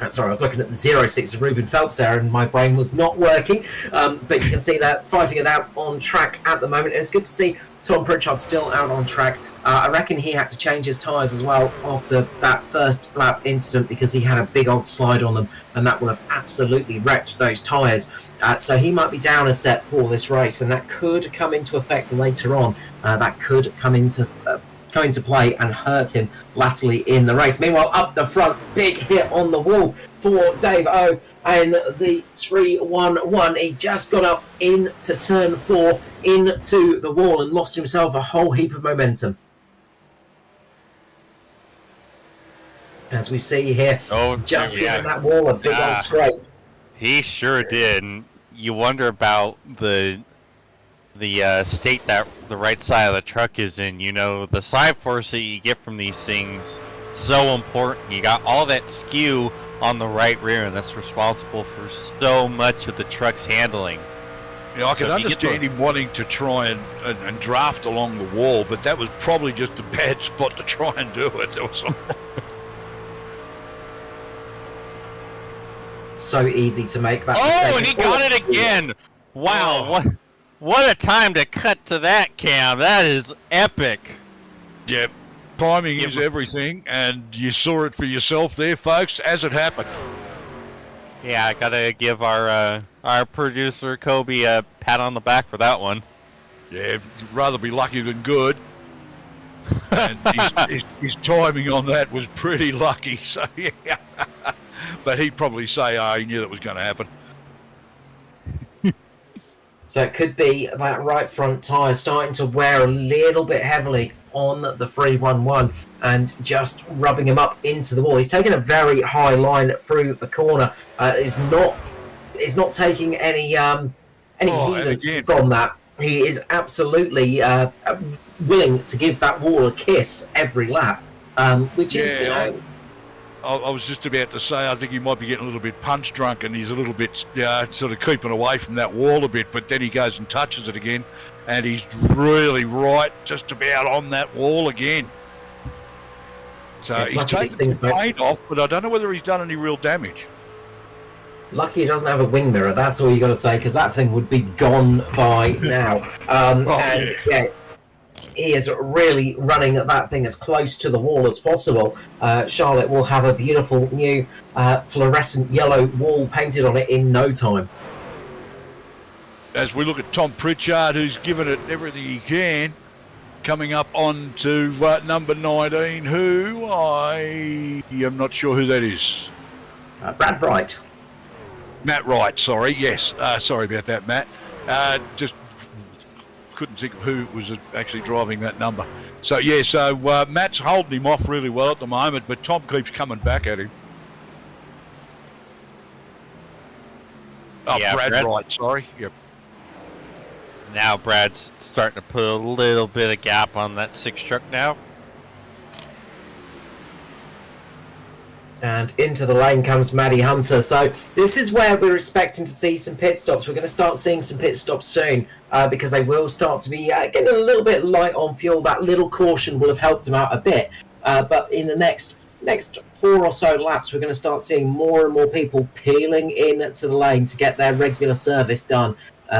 Sorry, I was looking at the 06 of Ruben Phelps there, and my brain was not working. But you can see that fighting it out on track at the moment. And it's good to see Tom Pritchard still out on track. I reckon he had to change his tyres as well after that first lap incident because he had a big old slide on them, and that would have absolutely wrecked those tyres. So he might be down a set for this race, and that could come into effect later on. That could come into play and hurt him laterally in the race. Meanwhile, up the front, big hit on the wall for Dave O and the 3-1-1. He just got up into turn 4, into the wall, and lost himself a whole heap of momentum. As we see here, just giving that wall a big old scrape. He sure did. And you wonder about the state that the right side of the truck is in. You know, the side force that you get from these things, so important. You got all that skew on the right rear, and that's responsible for so much of the truck's handling. Yeah, I can understand him wanting to try and draft along the wall, but that was probably just a bad spot to try and do it. There was some... So easy to make that mistake. And he got it again! Wow, what a time to cut to that, Cam. That is epic. Yeah, timing is everything, and you saw it for yourself there, folks, as it happened. Yeah, I gotta give our producer Kobe a pat on the back for that one. Yeah, rather be lucky than good. And his timing on that was pretty lucky, so yeah. But he'd probably say, he knew that was going to happen. So it could be that right front tyre starting to wear a little bit heavily on the 3-1-1 and just rubbing him up into the wall. He's taking a very high line through the corner. Is not taking any heedance from that. He is absolutely willing to give that wall a kiss every lap, which is, you know... I was just about to say, I think he might be getting a little bit punch drunk, and he's a little bit sort of keeping away from that wall a bit, but then he goes and touches it again, and he's really right just about on that wall again. So he's taken the paint off, but I don't know whether he's done any real damage. Lucky he doesn't have a wing mirror, that's all you got to say, because that thing would be gone by now. He is really running that thing as close to the wall as possible. Charlotte will have a beautiful new fluorescent yellow wall painted on it in no time. As we look at Tom Pritchard, who's given it everything he can, coming up on to number 19, who I am not sure who that is. Brad Wright. Matt Wright, sorry. Yes, sorry about that, Matt. Just couldn't think of who was actually driving that number. So, yeah, Matt's holding him off really well at the moment, but Tom keeps coming back at him. Oh, yeah, Brad Wright, sorry. Yep. Now Brad's starting to put a little bit of gap on that 6 truck now. And into the lane comes Maddie Hunter. So this is where we're expecting to see some pit stops. We're going to start seeing some pit stops soon because they will start to be getting a little bit light on fuel. That little caution will have helped them out a bit. But in the next 4 or so laps, we're going to start seeing more and more people peeling into the lane to get their regular service done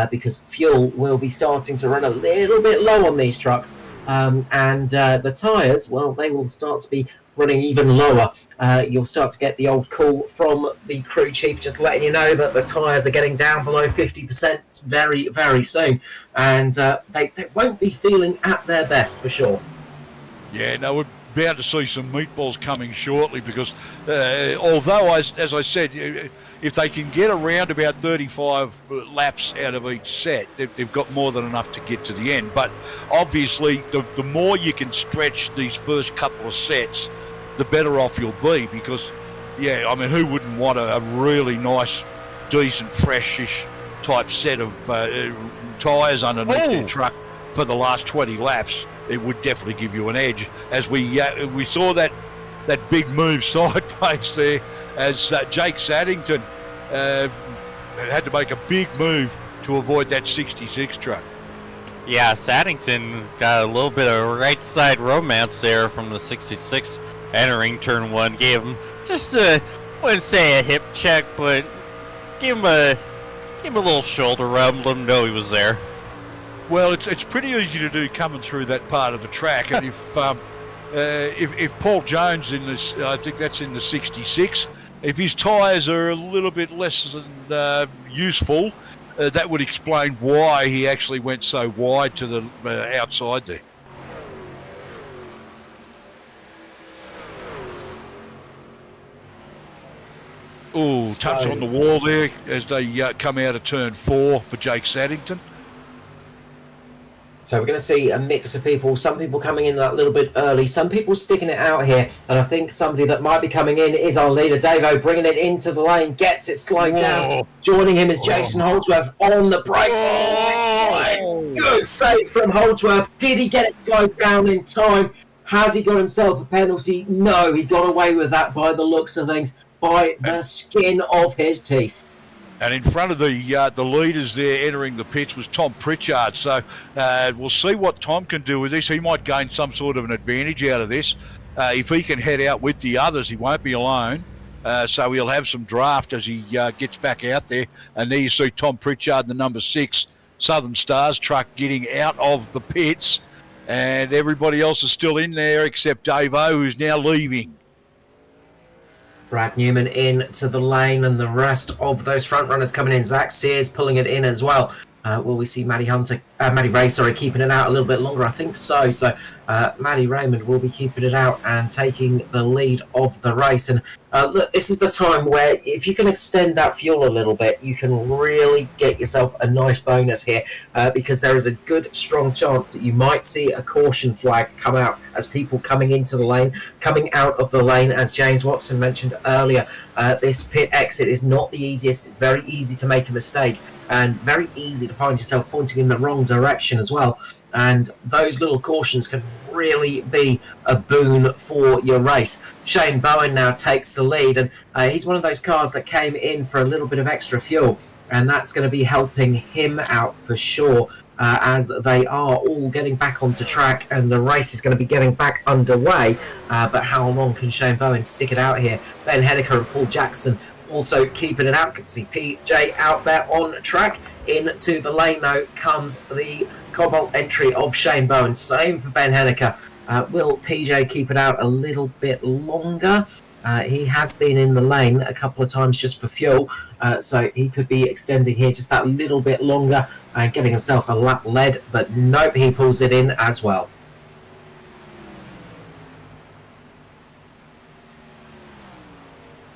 because fuel will be starting to run a little bit low on these trucks. And the tyres, well, they will start to be running even lower. You'll start to get the old call from the crew chief just letting you know that the tyres are getting down below 50% very, very soon. And they won't be feeling at their best for sure. Yeah, no, we're bound to see some meatballs coming shortly because although, as I said, if they can get around about 35 laps out of each set, they've got more than enough to get to the end. But obviously, the more you can stretch these first couple of sets, the better off you'll be because, yeah, I mean, who wouldn't want a really nice, decent, freshish type set of tyres underneath their truck for the last 20 laps? It would definitely give you an edge. As we saw that big move sideways there, as Jake Saddington had to make a big move to avoid that 66 truck. Yeah, Saddington got a little bit of right side romance there from the 66 entering turn 1. Gave him just wouldn't say a hip check, but give him a little shoulder rub, let him know he was there. Well, it's pretty easy to do coming through that part of the track, and if Paul Jones in this, I think that's in the 66, if his tyres are a little bit less than useful, that would explain why he actually went so wide to the outside there. Oh, touch on the wall there as they come out of turn 4 for Jake Saddington. So we're going to see a mix of people, some people coming in a little bit early, some people sticking it out here, and I think somebody that might be coming in is our leader, Davo, bringing it into the lane, gets it slowed down. Joining him is Jason Holdsworth on the brakes. Oh, good save from Holdsworth. Did he get it slowed down in time? Has he got himself a penalty? No, he got away with that by the looks of things, by the skin of his teeth. And in front of the leaders there entering the pits was Tom Pritchard. So we'll see what Tom can do with this. He might gain some sort of an advantage out of this. If he can head out with the others, he won't be alone. So he'll have some draft as he gets back out there. And there you see Tom Pritchard, the number 6 Southern Stars truck, getting out of the pits. And everybody else is still in there except Davo, who's now leaving. Brad Newman into the lane, and the rest of those front runners coming in. Zach Sears pulling it in as well. Will we see Matty Ray, keeping it out a little bit longer? I think so. So Matty Raymond will be keeping it out and taking the lead of the race. And look, this is the time where if you can extend that fuel a little bit, you can really get yourself a nice bonus here because there is a good, strong chance that you might see a caution flag come out as people coming into the lane, coming out of the lane. As James Watson mentioned earlier, this pit exit is not the easiest. It's very easy to make a mistake and very easy to find yourself pointing in the wrong direction as well. And those little cautions can really be a boon for your race. Shane Bowen now takes the lead, and he's one of those cars that came in for a little bit of extra fuel, and that's going to be helping him out for sure as they are all getting back onto track and the race is going to be getting back underway. But how long can Shane Bowen stick it out here? Ben Henniker and Paul Jackson also keeping it out. Can see PJ out there on track. Into the lane though comes the Cobalt entry of Shane Bowen. Same for Ben Henniker. Will PJ keep it out a little bit longer? He has been in the lane a couple of times just for fuel, so he could be extending here just that little bit longer and getting himself a lap lead, but nope, he pulls it in as well.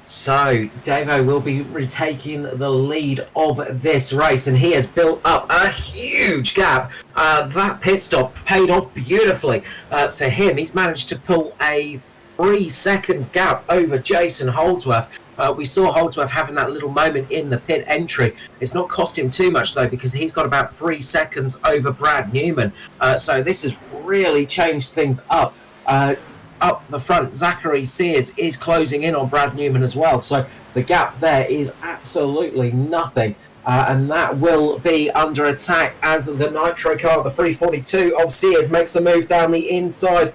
So Davo will be retaking the lead of this race, and he has built up a huge gap. That pit stop paid off beautifully for him. He's managed to pull a 3-second gap over Jason Holdsworth. We saw Holdsworth having that little moment in the pit entry. It's not cost him too much though, because he's got about 3 seconds over Brad Newman. So this has really changed things up. Up the front, Zachary Sears is closing in on Brad Newman as well. So the gap there is absolutely nothing. And that will be under attack as the Nitro car, the 342 of Sears, makes the move down the inside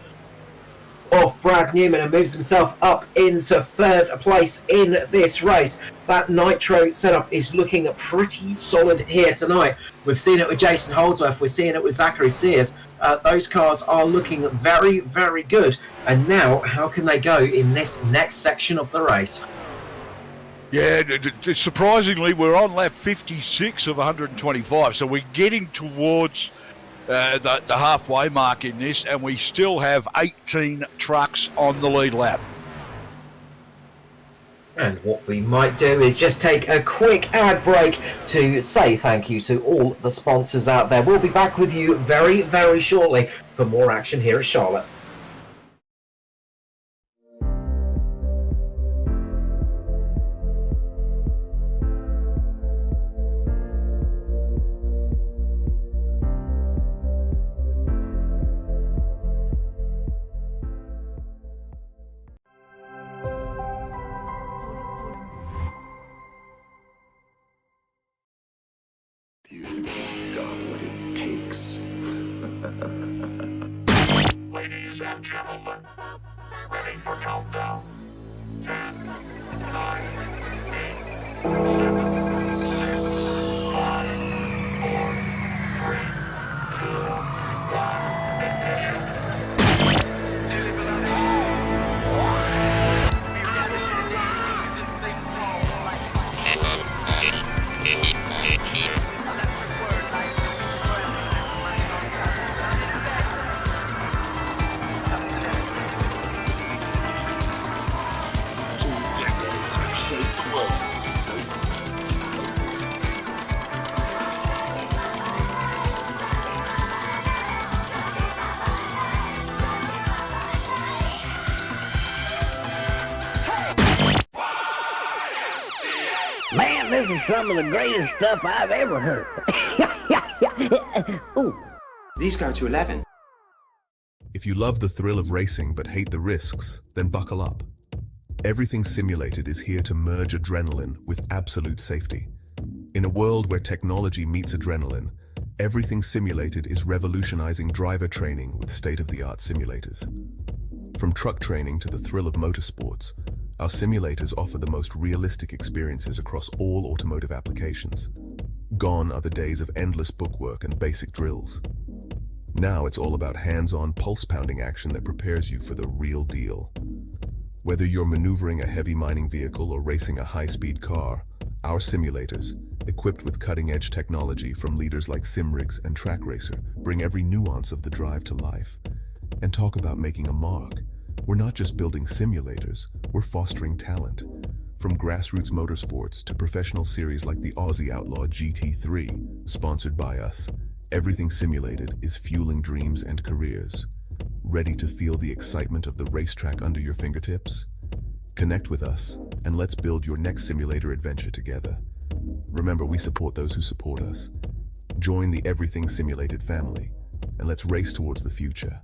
of Brad Newman and moves himself up into third place in this race. That Nitro setup is looking pretty solid here tonight. We've seen it with Jason Holdsworth, we're seeing it with Zachary Sears. Those cars are looking very, very good. And now, how can they go in this next section of the race? Yeah, surprisingly, we're on lap 56 of 125, so we're getting towards the halfway mark in this, and we still have 18 trucks on the lead lap. And what we might do is just take a quick ad break to say thank you to all the sponsors out there. We'll be back with you very, very shortly for more action here at Charlotte. You've got what it takes. Ladies and gentlemen, ready for countdown. 10, 9, 8, 7, 6, 5, 4, 3, 2, 1, ignition. Man, this is some of the greatest stuff I've ever heard. Ooh. These go to 11. If you love the thrill of racing but hate the risks, then buckle up. Everything Simulated is here to merge adrenaline with absolute safety. In a world where technology meets adrenaline, Everything Simulated is revolutionizing driver training with state-of-the-art simulators. From truck training to the thrill of motorsports, our simulators offer the most realistic experiences across all automotive applications. Gone are the days of endless bookwork and basic drills. Now it's all about hands-on, pulse-pounding action that prepares you for the real deal. Whether you're maneuvering a heavy mining vehicle or racing a high-speed car, our simulators, equipped with cutting-edge technology from leaders like Simrigs and Track Racer, bring every nuance of the drive to life. And talk about making a mark. We're not just building simulators, we're fostering talent. From grassroots motorsports to professional series like the Aussie Outlaw GT3, sponsored by us, Everything Simulated is fueling dreams and careers. Ready to feel the excitement of the racetrack under your fingertips? Connect with us, and let's build your next simulator adventure together. Remember, we support those who support us. Join the Everything Simulated family, and let's race towards the future.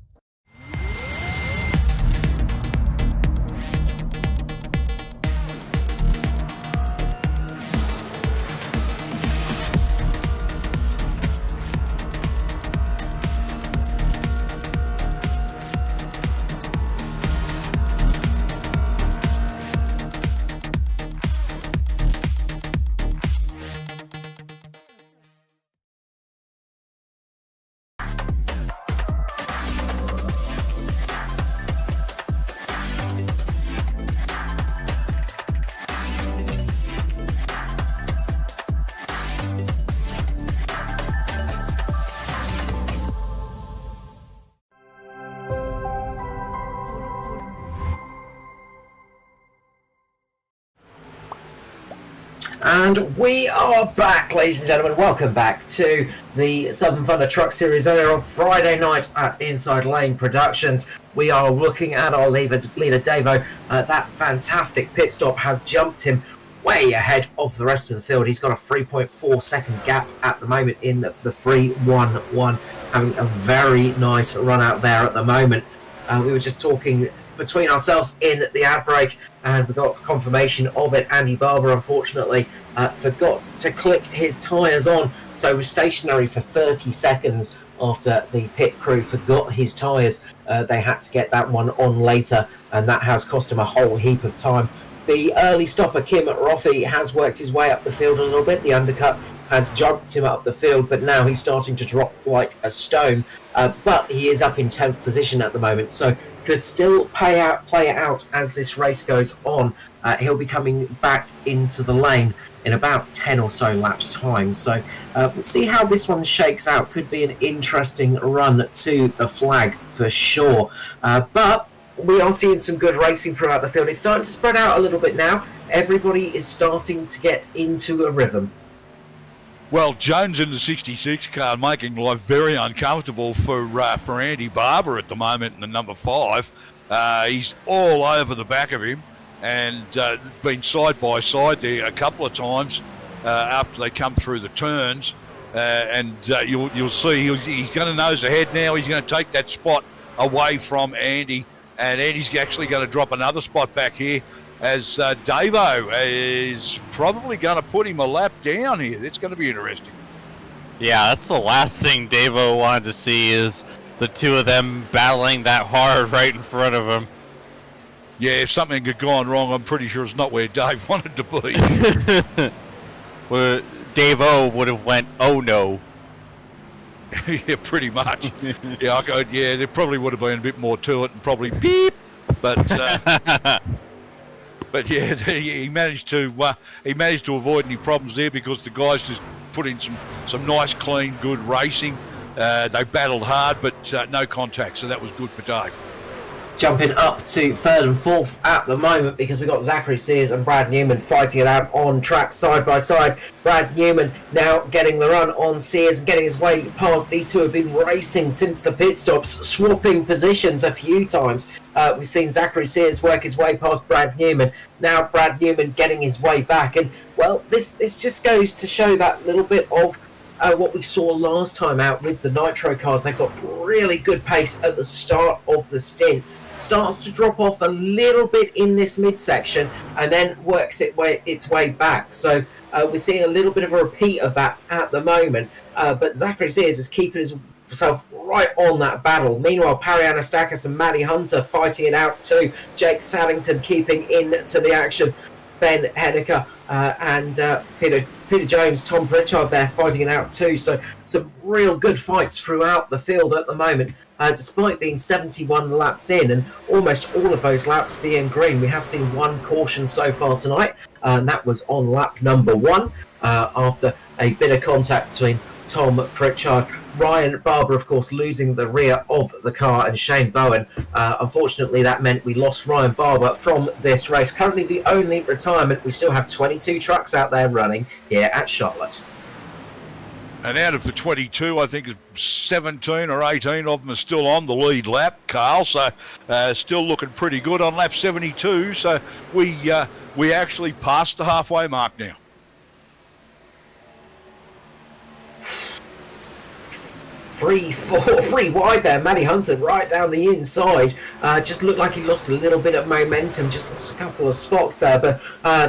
And we are back, ladies and gentlemen. Welcome back to the Southern Thunder Truck Series here on Friday night at Inside Lane Productions. We are looking at our leader Davo. That fantastic pit stop has jumped him way ahead of the rest of the field. He's got a 3.4 second gap at the moment in the 3-1-1, having a very nice run out there at the moment. We were just talking between ourselves in the ad break, and we got confirmation of it. Andy Barber, unfortunately, forgot to click his tyres on, so was stationary for 30 seconds after the pit crew forgot his tyres. They had to get that one on later, and that has cost him a whole heap of time. The early stopper, Kim Roffey, has worked his way up the field a little bit. The undercut has jumped him up the field, but now he's starting to drop like a stone. But he is up in 10th position at the moment, so could still play it out as this race goes on. He'll be coming back into the lane. in about 10 or so laps time. So we'll see how this one shakes out. Could be an interesting run to the flag for sure. But we are seeing some good racing throughout the field. It's starting to spread out a little bit now. Everybody is starting to get into a rhythm. Well, Jones in the 66 car making life very uncomfortable for Andy Barber at the moment in the number 5. He's all over the back of him and been side by side there a couple of times after they come through the turns. You'll see he's going to nose ahead now. He's going to take that spot away from Andy, and Andy's actually going to drop another spot back here as Davo is probably going to put him a lap down here. It's going to be interesting. Yeah, that's the last thing Davo wanted to see, is the two of them battling that hard right in front of him. Yeah, if something had gone wrong, I'm pretty sure it's not where Dave wanted to be. Well, Davo would have went, oh no. Yeah, pretty much. Yeah, there probably would have been a bit more to it and probably beep, but but yeah, he managed to avoid any problems there because the guys just put in some nice, clean, good racing. They battled hard, but no contact, so that was good for Dave. Jumping up to 3rd and 4th at the moment because we've got Zachary Sears and Brad Newman fighting it out on track side by side. Brad Newman now getting the run on Sears and getting his way past. These two have been racing since the pit stops, swapping positions a few times. We've seen Zachary Sears work his way past Brad Newman. Now Brad Newman getting his way back. And, well, this just goes to show that little bit of what we saw last time out with the Nitro cars. They got really good pace at the start of the stint. Starts to drop off a little bit in this midsection and then works its way back. So we're seeing a little bit of a repeat of that at the moment. But Zachary Sears is keeping himself right on that battle. Meanwhile, Parry Anastakis and Matty Hunter fighting it out too. Jake Saddington keeping into the action. Ben Henniker and Peter Jones, Tom Pritchard there fighting it out too. So some real good fights throughout the field at the moment, despite being 71 laps in and almost all of those laps being green. We have seen one caution so far tonight, and that was on lap number 1 after a bit of contact between Tom Pritchard. Ryan Barber, of course, losing the rear of the car, and Shane Bowen. Unfortunately, that meant we lost Ryan Barber from this race. Currently the only retirement. We still have 22 trucks out there running here at Charlotte. And out of the 22, I think 17 or 18 of them are still on the lead lap, Carl. So still looking pretty good on lap 72. So we actually passed the halfway mark now. Three wide there. Matty Hunter right down the inside. Just looked like he lost a little bit of momentum, just lost a couple of spots there, but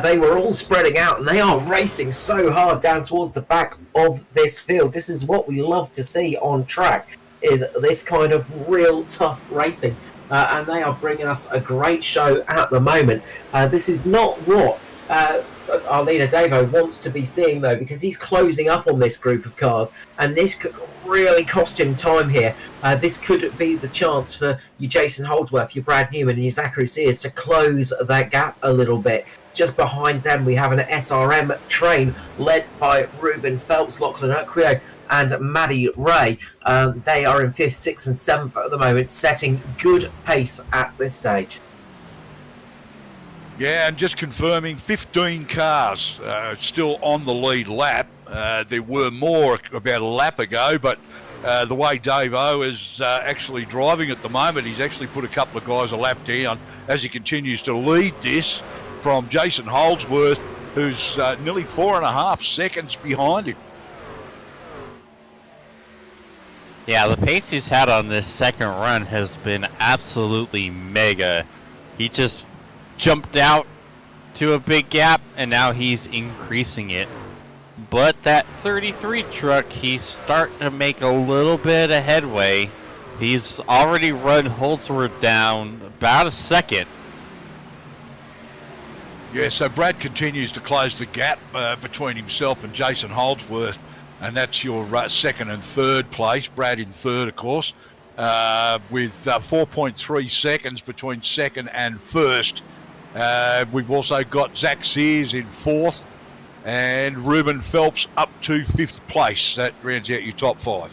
they were all spreading out and they are racing so hard down towards the back of this field. This is what we love to see on track, is this kind of real tough racing. And they are bringing us a great show at the moment. This is not what our leader Davo wants to be seeing, though, because he's closing up on this group of cars, and this could really cost him time here. This could be the chance for you Jason Holdsworth, your Brad Newman and your Zachary Sears to close that gap a little bit. Just behind them we have an SRM train led by Ruben Phelps, Lachlan Urquio and Maddie Ray. They are in 5th, 6th and 7th at the moment, setting good pace at this stage. Yeah, and just confirming, 15 cars still on the lead lap. There were more about a lap ago, but the way Dave O is actually driving at the moment, he's actually put a couple of guys a lap down as he continues to lead this from Jason Holdsworth, who's nearly 4.5 seconds behind him. Yeah, the pace he's had on this second run has been absolutely mega. He just jumped out to a big gap and now he's increasing it. But that 33 truck, he's starting to make a little bit of headway. He's already run Holdsworth down about a second. Yeah, so Brad continues to close the gap between himself and Jason Holdsworth, and that's your second and third place. Brad in third, of course, with 4.3 seconds between second and first. We've also got Zach Sears in fourth, And Ruben Phelps up to 5th place. That rounds out your top 5.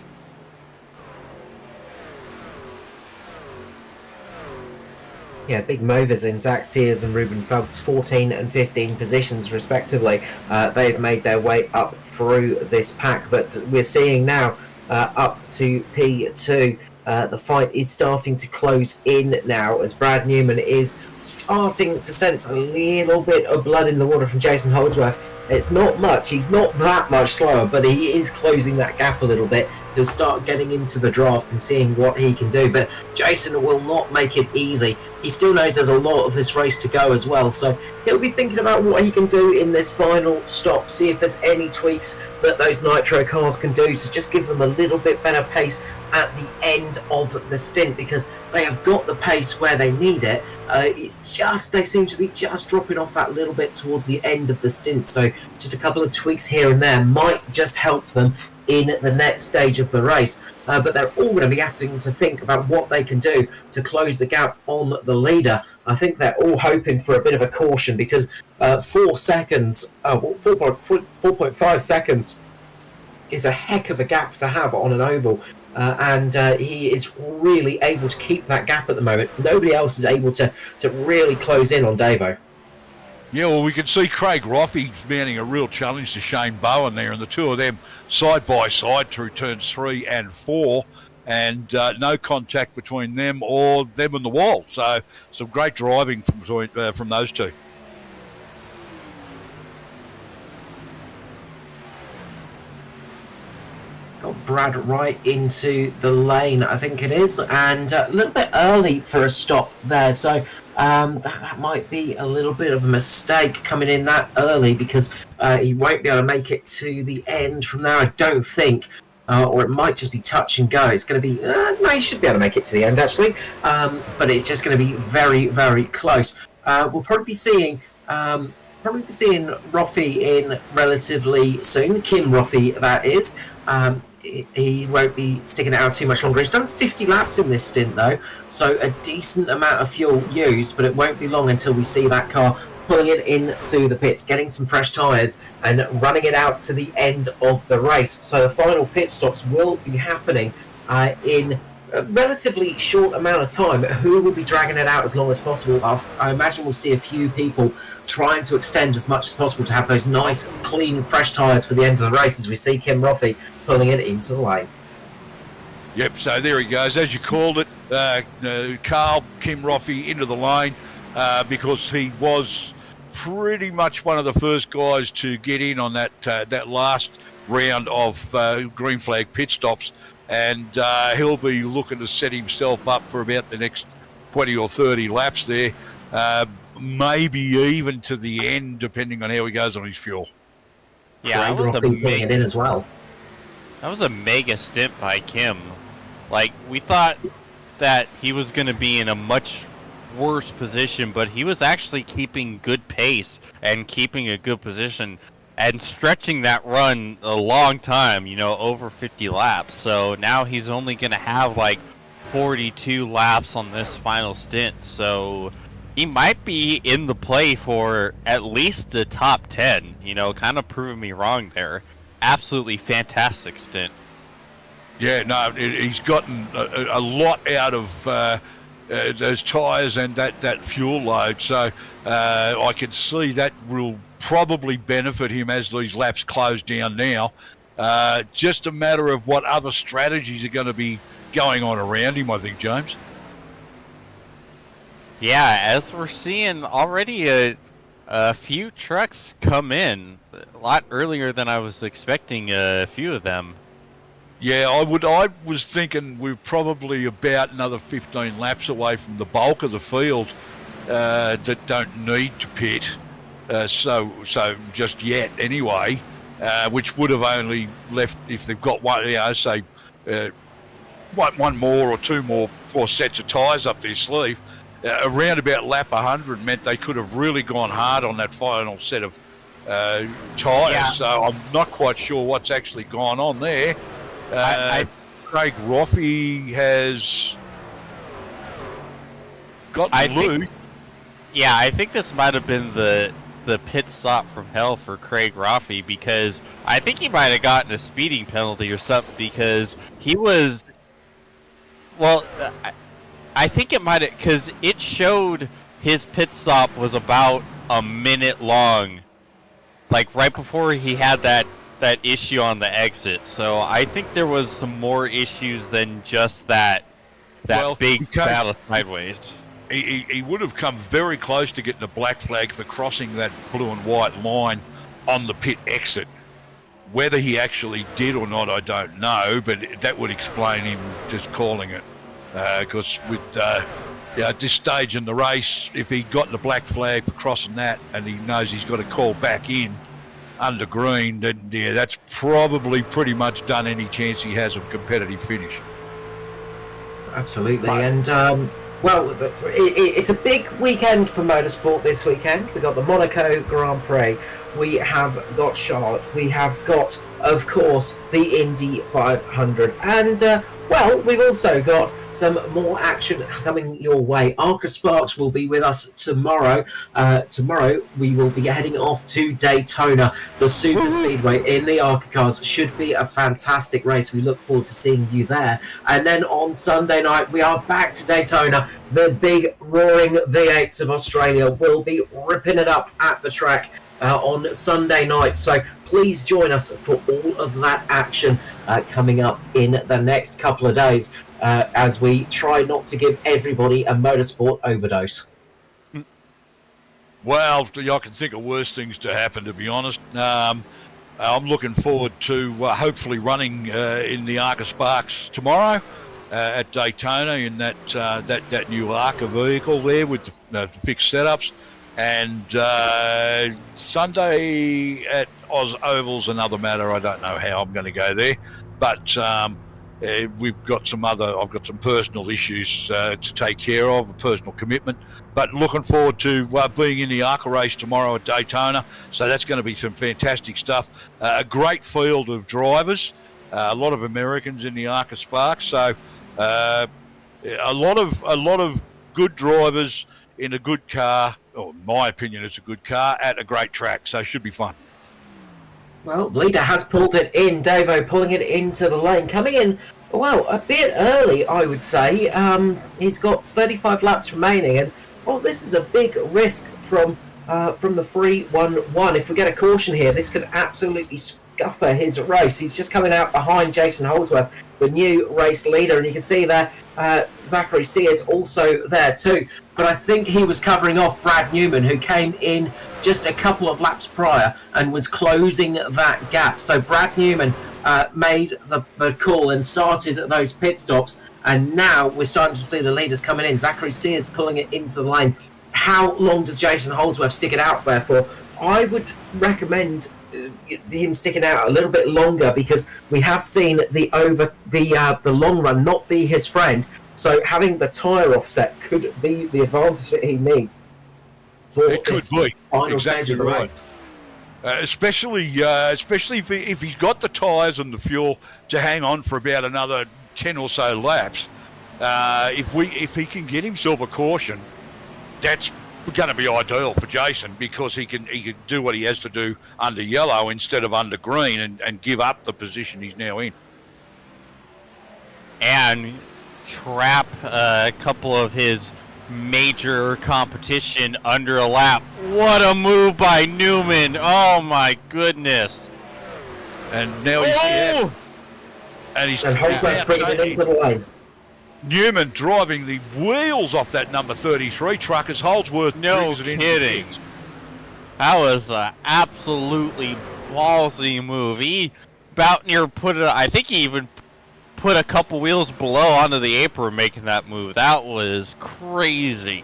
Yeah, big movers in Zach Sears and Ruben Phelps, 14 and 15 positions respectively. They've made their way up through this pack, but we're seeing now up to P2. The fight is starting to close in now as Brad Newman is starting to sense a little bit of blood in the water from Jason Holdsworth. It's not much, he's not that much slower, but he is closing that gap a little bit. He'll start getting into the draft and seeing what he can do, but Jason will not make it easy. He still knows there's a lot of this race to go as well, so he'll be thinking about what he can do in this final stop, see if there's any tweaks that those Nitro cars can do to just give them a little bit better pace at the end of the stint, because they have got the pace where they need it. It's just, they seem to be just dropping off that little bit towards the end of the stint, so just a couple of tweaks here and there might just help them in the next stage of the race. But they're all going to be having to think about what they can do to close the gap on the leader. I think they're all hoping for a bit of a caution, because 4 seconds, 4.5 seconds is a heck of a gap to have on an oval. And he is really able to keep that gap at the moment. Nobody else is able to really close in on Davo. Yeah, well, we can see Craig Roffey mounting a real challenge to Shane Bowen there, and the two of them side by side through turns 3 and 4, and no contact between them or them and the wall. So some great driving from those two. Got Brad right into the lane, I think it is, and a little bit early for a stop there, so that might be a little bit of a mistake coming in that early, because he won't be able to make it to the end from there, I don't think, or it might just be touch and go. It's going to be, no, he should be able to make it to the end actually, but it's just going to be very, very close. We'll probably be seeing Roffey in relatively soon, Kim Roffey that is. He won't be sticking it out too much longer. He's done 50 laps in this stint though, so a decent amount of fuel used, but it won't be long until we see that car pulling it into the pits, getting some fresh tyres and running it out to the end of the race. So the final pit stops will be happening in a relatively short amount of time. Who will be dragging it out as long as possible? I imagine we'll see a few people trying to extend as much as possible to have those nice, clean, fresh tyres for the end of the race, as we see Kim Roffey pulling it into the lane. Yep, so there he goes. As you called it, Carl, Kim Roffey into the lane, because he was pretty much one of the first guys to get in on that last round of green flag pit stops. And he'll be looking to set himself up for about the next 20 or 30 laps there, maybe even to the end, depending on how he goes on his fuel. Yeah, Craig Roffey pulling it in as well. That was a mega stint by Kim. Like, we thought that he was going to be in a much worse position, but he was actually keeping good pace and keeping a good position and stretching that run a long time, you know, over 50 laps. So now he's only going to have like 42 laps on this final stint. So he might be in the play for at least the top 10, you know, kind of proving me wrong there. Absolutely fantastic stint. Yeah, no, he's gotten a lot out of those tyres and that fuel load. So I can see that will probably benefit him as these laps close down now. Just a matter of what other strategies are going to be going on around him, I think, James. Yeah, as we're seeing already a few trucks come in a lot earlier than I was expecting, a few of them. Yeah, I was thinking we're probably about another 15 laps away from the bulk of the field that don't need to pit. So just yet anyway, which would have only left, if they've got one, say one more or two more sets of tyres up their sleeve, around about lap 100 meant they could have really gone hard on that final set of tyres. Yeah. So I'm not quite sure what's actually gone on there. Craig Roffey has gotten loose. Yeah, I think this might have been the the pit stop from hell for Craig Roffey, because I think he might have gotten a speeding penalty or something, because he was, well, I think it might have, because it showed his pit stop was about a minute long, like right before he had that issue on the exit. So I think there was some more issues than just that big battle sideways. He would have come very close to getting a black flag for crossing that blue and white line on the pit exit. Whether he actually did or not, I don't know, but that would explain him just calling it. Because at this stage in the race, if he'd gotten a black flag for crossing that and he knows he's got to call back in under green, then that's probably pretty much done any chance he has of competitive finish. Absolutely, and well, it's a big weekend for motorsport this weekend. We've got the Monaco Grand Prix, we have got Charlotte, we have got, of course, the Indy 500, and well, we've also got some more action coming your way. Arca Sparks will be with us tomorrow. Tomorrow we will be heading off to Daytona, the super speedway in the Arca cars. Should be a fantastic race. We look forward to seeing you there. And then on Sunday night we are back to Daytona. The big roaring V8s of Australia will be ripping it up at the track on Sunday night, so please join us for all of that action coming up in the next couple of days as we try not to give everybody a motorsport overdose. Well, I can think of worse things to happen, to be honest. I'm looking forward to hopefully running in the Arca Sparks tomorrow at Daytona in that new Arca vehicle there with the fixed setups. And Sunday at Oz Oval's another matter. I don't know how I'm going to go there, but I've got some personal issues to take care of, a personal commitment. But looking forward to being in the ARCA race tomorrow at Daytona. So that's going to be some fantastic stuff. A great field of drivers, a lot of Americans in the ARCA Sparks. So a lot of good drivers in a good car. Or in my opinion, it's a good car at a great track, so it should be fun. Well, leader has pulled it in. Davo pulling it into the lane, coming in, well, a bit early, I would say. He's got 35 laps remaining, and well, this is a big risk from the 3-1-1. If we get a caution here, this could absolutely scupper his race. He's just coming out behind Jason Holdsworth, the new race leader, and you can see there Zachary Sears also there too. But I think he was covering off Brad Newman, who came in just a couple of laps prior and was closing that gap. So Brad Newman made the call and started those pit stops, and now we're starting to see the leaders coming in. Zachary Sears pulling it into the lane. How long does Jason Holdsworth stick it out there for? I would recommend him sticking out a little bit longer, because we have seen the long run not be his friend. So having the tyre offset could be the advantage that he needs for this final stage of the race. Especially if he's got the tyres and the fuel to hang on for about another 10 or so laps. If he can get himself a caution, that's going to be ideal for Jason, because he can do what he has to do under yellow instead of under green, and give up the position he's now in. And trap a couple of his major competition under a lap. What a move by Newman! Oh my goodness! And now he's Holdsworth bringing it into the lane. Newman driving the wheels off that number 33 truck as Holdsworth no brings it in. Kidding. That was an absolutely ballsy move. He about near put it. I think he even put a couple wheels below onto the apron making that move. That was crazy.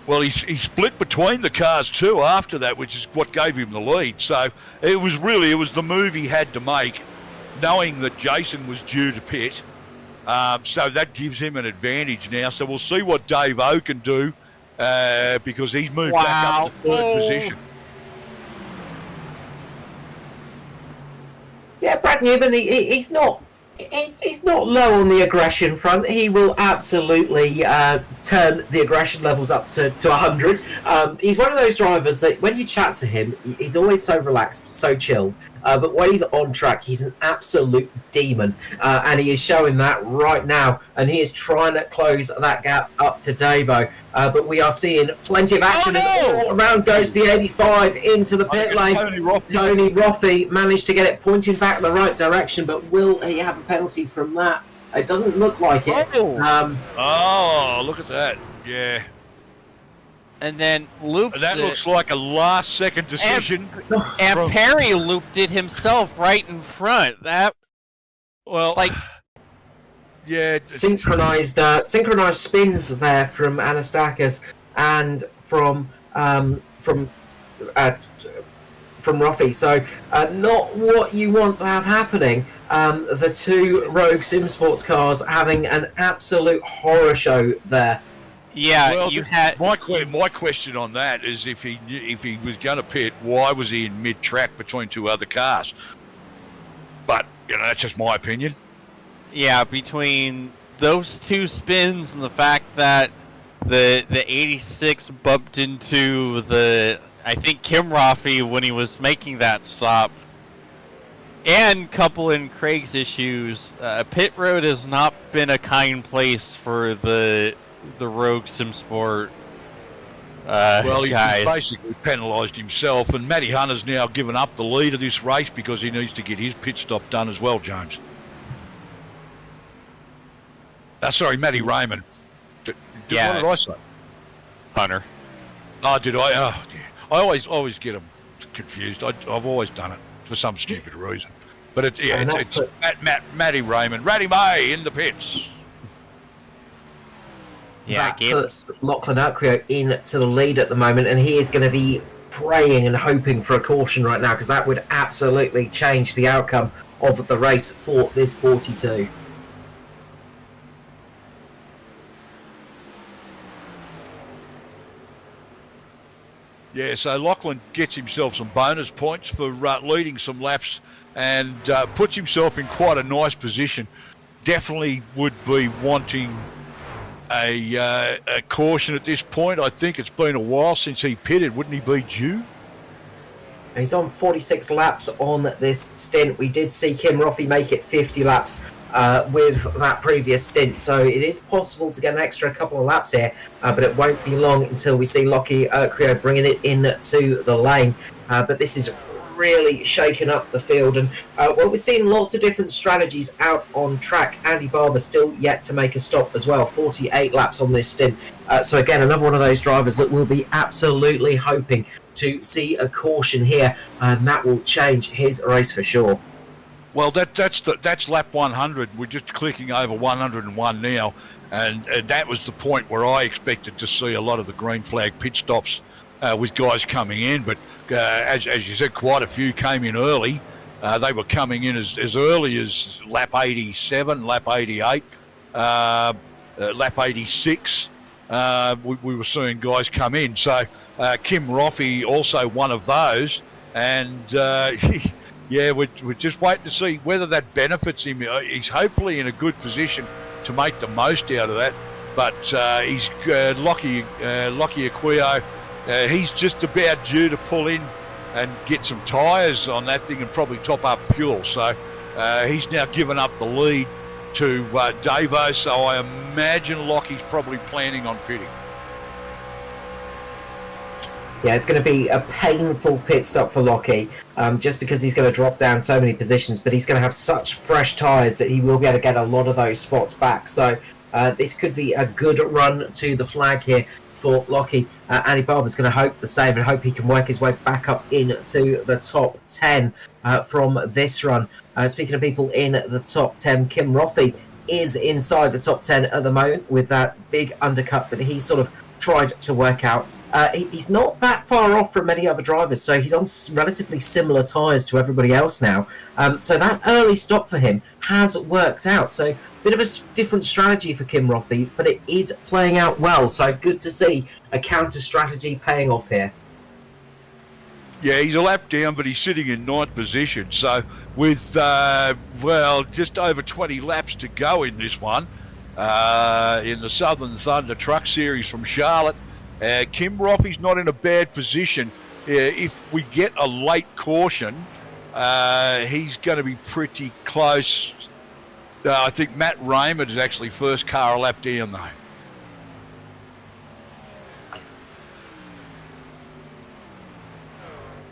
Well, he split between the cars too after that, which is what gave him the lead. So it was the move he had to make, knowing that Jason was due to pit. So that gives him an advantage now. So we'll see what Dave O can do, because he's moved back up to third position. Yeah, Brad Newman, he's not low on the aggression front. He will absolutely turn the aggression levels up to 100. He's one of those drivers that when you chat to him, he's always so relaxed, so chilled. But when he's on track, he's an absolute demon. And he is showing that right now. And he is trying to close that gap up to Davo. But we are seeing plenty of action as all around goes the 85 into the pit lane. Tony Rothy managed to get it pointing back in the right direction, but will he have a penalty from that? It doesn't look like it. Oh, look at that. Yeah. And then loops That looks like a last-second decision. And Perry looped it himself right in front. That, well, like, yeah, synchronized spins there from Anastakis and from Rothy. So not what you want to have happening. The two Rogue Sim Sports cars having an absolute horror show there. Yeah, well, you had my question on that is if he was going to pit, why was he in mid-track between two other cars? But that's just my opinion. Yeah, between those two spins and the fact that the 86 bumped into I think Kim Rafi when he was making that stop, and couple in Craig's issues, pit road has not been a kind place for the Rogue SimSport well, he guys. basically penalised himself, and Matty Hunter's now given up the lead of this race because he needs to get his pit stop done as well, James. Sorry, Matty Raymond. What did I say? Hunter. Oh, did I? Oh, yeah. I always get them confused. I've always done it for some stupid reason. But it's Matty Raymond. Ratty May in the pits. Yeah, that puts Lachlan Urquio into the lead at the moment, and he is going to be praying and hoping for a caution right now, because that would absolutely change the outcome of the race for this 42. Yeah, so Lachlan gets himself some bonus points for leading some laps and puts himself in quite a nice position. Definitely would be wanting a caution at this point. I think it's been a while since he pitted. Wouldn't he be due? He's on 46 laps on this stint. We did see Kim Rothy make it 50 laps with that previous stint, so it is possible to get an extra couple of laps here, but it won't be long until we see Lockie Urquio bringing it into the lane. But this is really shaking up the field, and we're seeing lots of different strategies out on track. Andy Barber still yet to make a stop as well, 48 laps on this stint. So again, another one of those drivers that will be absolutely hoping to see a caution here, and that will change his race for sure. Well, that's lap 100. We're just clicking over 101 now, and that was the point where I expected to see a lot of the green flag pit stops with guys coming in. But as you said, quite a few came in early. They were coming in as early as lap 87, lap 88, lap 86. We were seeing guys come in. So Kim Rothy also one of those, and yeah, we're just waiting to see whether that benefits him. He's hopefully in a good position to make the most out of that. But he's Lockie Urquio. He's just about due to pull in and get some tyres on that thing and probably top up fuel. So he's now given up the lead to Davo. So I imagine Lockie's probably planning on pitting. Yeah, it's going to be a painful pit stop for Lockie, just because he's going to drop down so many positions, but he's going to have such fresh tyres that he will be able to get a lot of those spots back. So this could be a good run to the flag here for Lockie. Andy Barber's going to hope the same and hope he can work his way back up into the top 10 from this run. Speaking of people in the top 10, Kim Rothy is inside the top 10 at the moment with that big undercut that he sort of tried to work out. He's not that far off from many other drivers, so he's on relatively similar tyres to everybody else now. So that early stop for him has worked out. So a bit of a different strategy for Kim Rothy, but it is playing out well. So good to see a counter strategy paying off here. Yeah, he's a lap down, but he's sitting in ninth position. So with, just over 20 laps to go in this one, in the Southern Thunder Truck Series from Charlotte. Kim Roffey's not in a bad position. If we get a late caution, he's going to be pretty close. I think Matt Raymond is actually first car a lap down, though.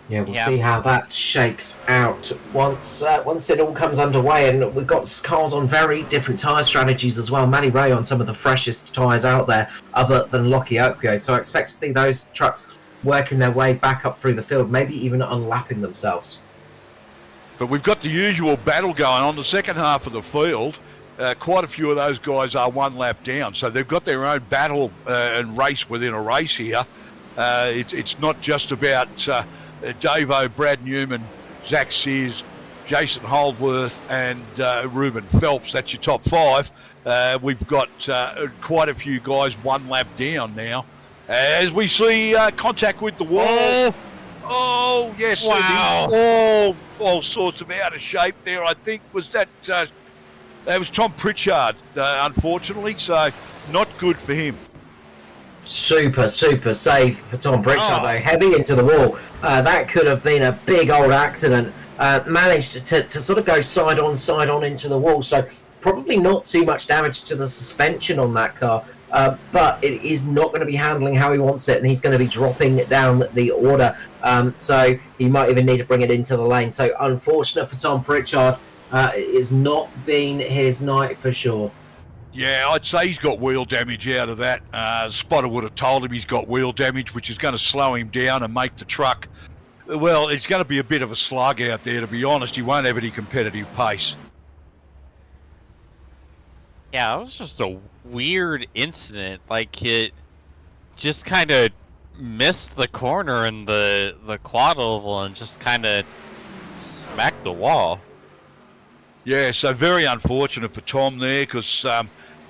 Yeah, we'll see how that shakes out once it all comes underway. And we've got cars on very different tyre strategies as well. Matty Ray on some of the freshest tyres out there other than Lockie Oakio. So I expect to see those trucks working their way back up through the field, maybe even unlapping themselves. But we've got the usual battle going on. The second half of the field, quite a few of those guys are one lap down. So they've got their own battle and race within a race here. It's not just about... Davo, Brad Newman, Zach Sears, Jason Holdworth, and Ruben Phelps. That's your top five. We've got quite a few guys one lap down now. As we see contact with the wall. Oh, yes. Wow. All sorts of out of shape there. I think that was Tom Pritchard, unfortunately. So not good for him. Super save for Tom Pritchard, though. Heavy into the wall. That could have been a big old accident. Managed to sort of go side on into the wall. So probably not too much damage to the suspension on that car. But it is not going to be handling how he wants it, and he's going to be dropping down the order. So he might even need to bring it into the lane. So unfortunate for Tom Pritchard. It has not been his night for sure. Yeah, I'd say he's got wheel damage out of that. Spotter would have told him he's got wheel damage, which is going to slow him down and make the truck... Well, it's going to be a bit of a slug out there, to be honest. He won't have any competitive pace. Yeah, it was just a weird incident. Like, it just kind of missed the corner in the quad oval and just kind of smacked the wall. Yeah, so very unfortunate for Tom there, because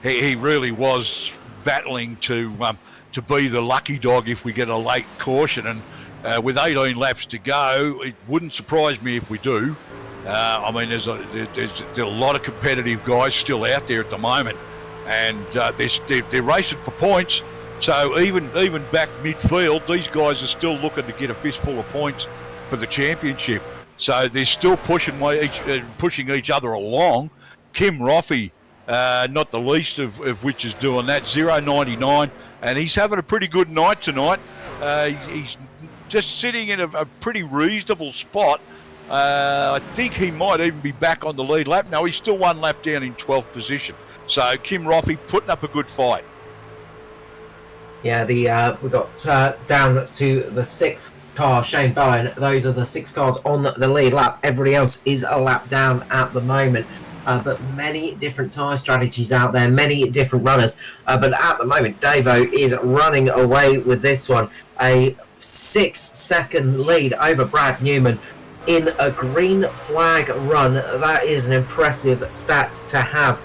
he really was battling to be the lucky dog if we get a late caution. And with 18 laps to go, it wouldn't surprise me if we do. I mean, there's a lot of competitive guys still out there at the moment, and they're racing for points. So even back midfield, these guys are still looking to get a fistful of points for the championship. So they're still pushing each other along. Kim Roffey, not the least of which is doing that, 0.99, and he's having a pretty good night tonight. He's just sitting in a pretty reasonable spot. I think he might even be back on the lead lap. No, he's still one lap down in 12th position. So Kim Roffey putting up a good fight. Yeah, we got down to the sixth car, Shane Bowen. Those are the six cars on the lead lap. Everybody else is a lap down at the moment. But many different tyre strategies out there, many different runners. But at the moment, Davo is running away with this one. A 6-second lead over Brad Newman in a green flag run. That is an impressive stat to have.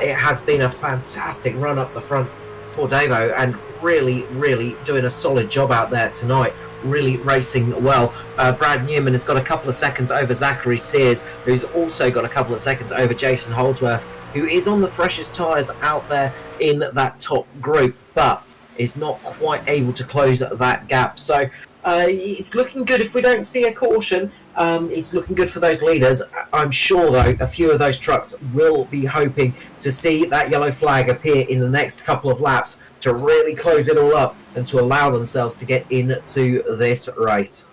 It has been a fantastic run up the front for Davo, and really doing a solid job out there tonight. Really racing well. Brad Newman has got a couple of seconds over Zachary Sears, who's also got a couple of seconds over Jason Holdsworth, who is on the freshest tyres out there in that top group, but is not quite able to close that gap. So it's looking good if we don't see a caution. It's looking good for those leaders. I'm sure, though, a few of those trucks will be hoping to see that yellow flag appear in the next couple of laps to really close it all up and to allow themselves to get into this race.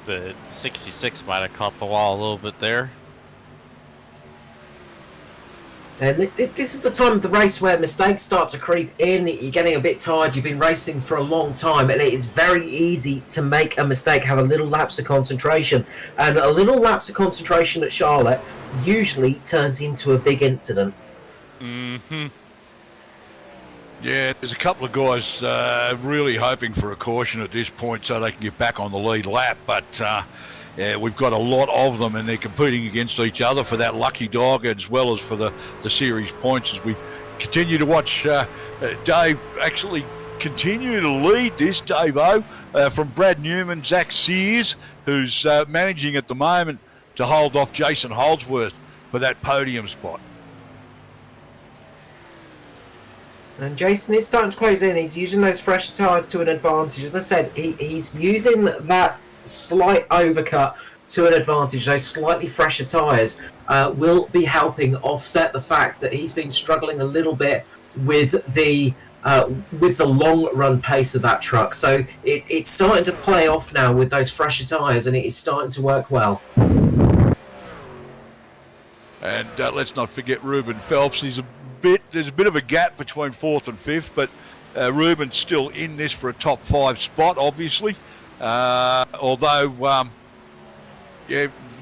The 66 might have caught the wall a little bit there. And this is the time of the race where mistakes start to creep in. You're getting a bit tired. You've been racing for a long time, and it is very easy to make a mistake, have a little lapse of concentration. And a little lapse of concentration at Charlotte usually turns into a big incident. Mm-hmm. Yeah, there's a couple of guys really hoping for a caution at this point so they can get back on the lead lap, but yeah, we've got a lot of them, and they're competing against each other for that lucky dog as well as for the series points as we continue to watch Dave actually continue to lead this, Dave-O, from Brad Newman, Zach Sears, who's managing at the moment to hold off Jason Holdsworth for that podium spot. And Jason is starting to close in. He's using those fresh tyres to an advantage. As I said, he's using that slight overcut to an advantage. Those slightly fresher tyres will be helping offset the fact that he's been struggling a little bit with the long run pace of that truck. So it's starting to play off now with those fresher tyres, and it is starting to work well. And let's not forget Ruben Phelps. There's a bit of a gap between 4th and 5th, but Ruben's still in this for a top 5 spot, obviously. Although,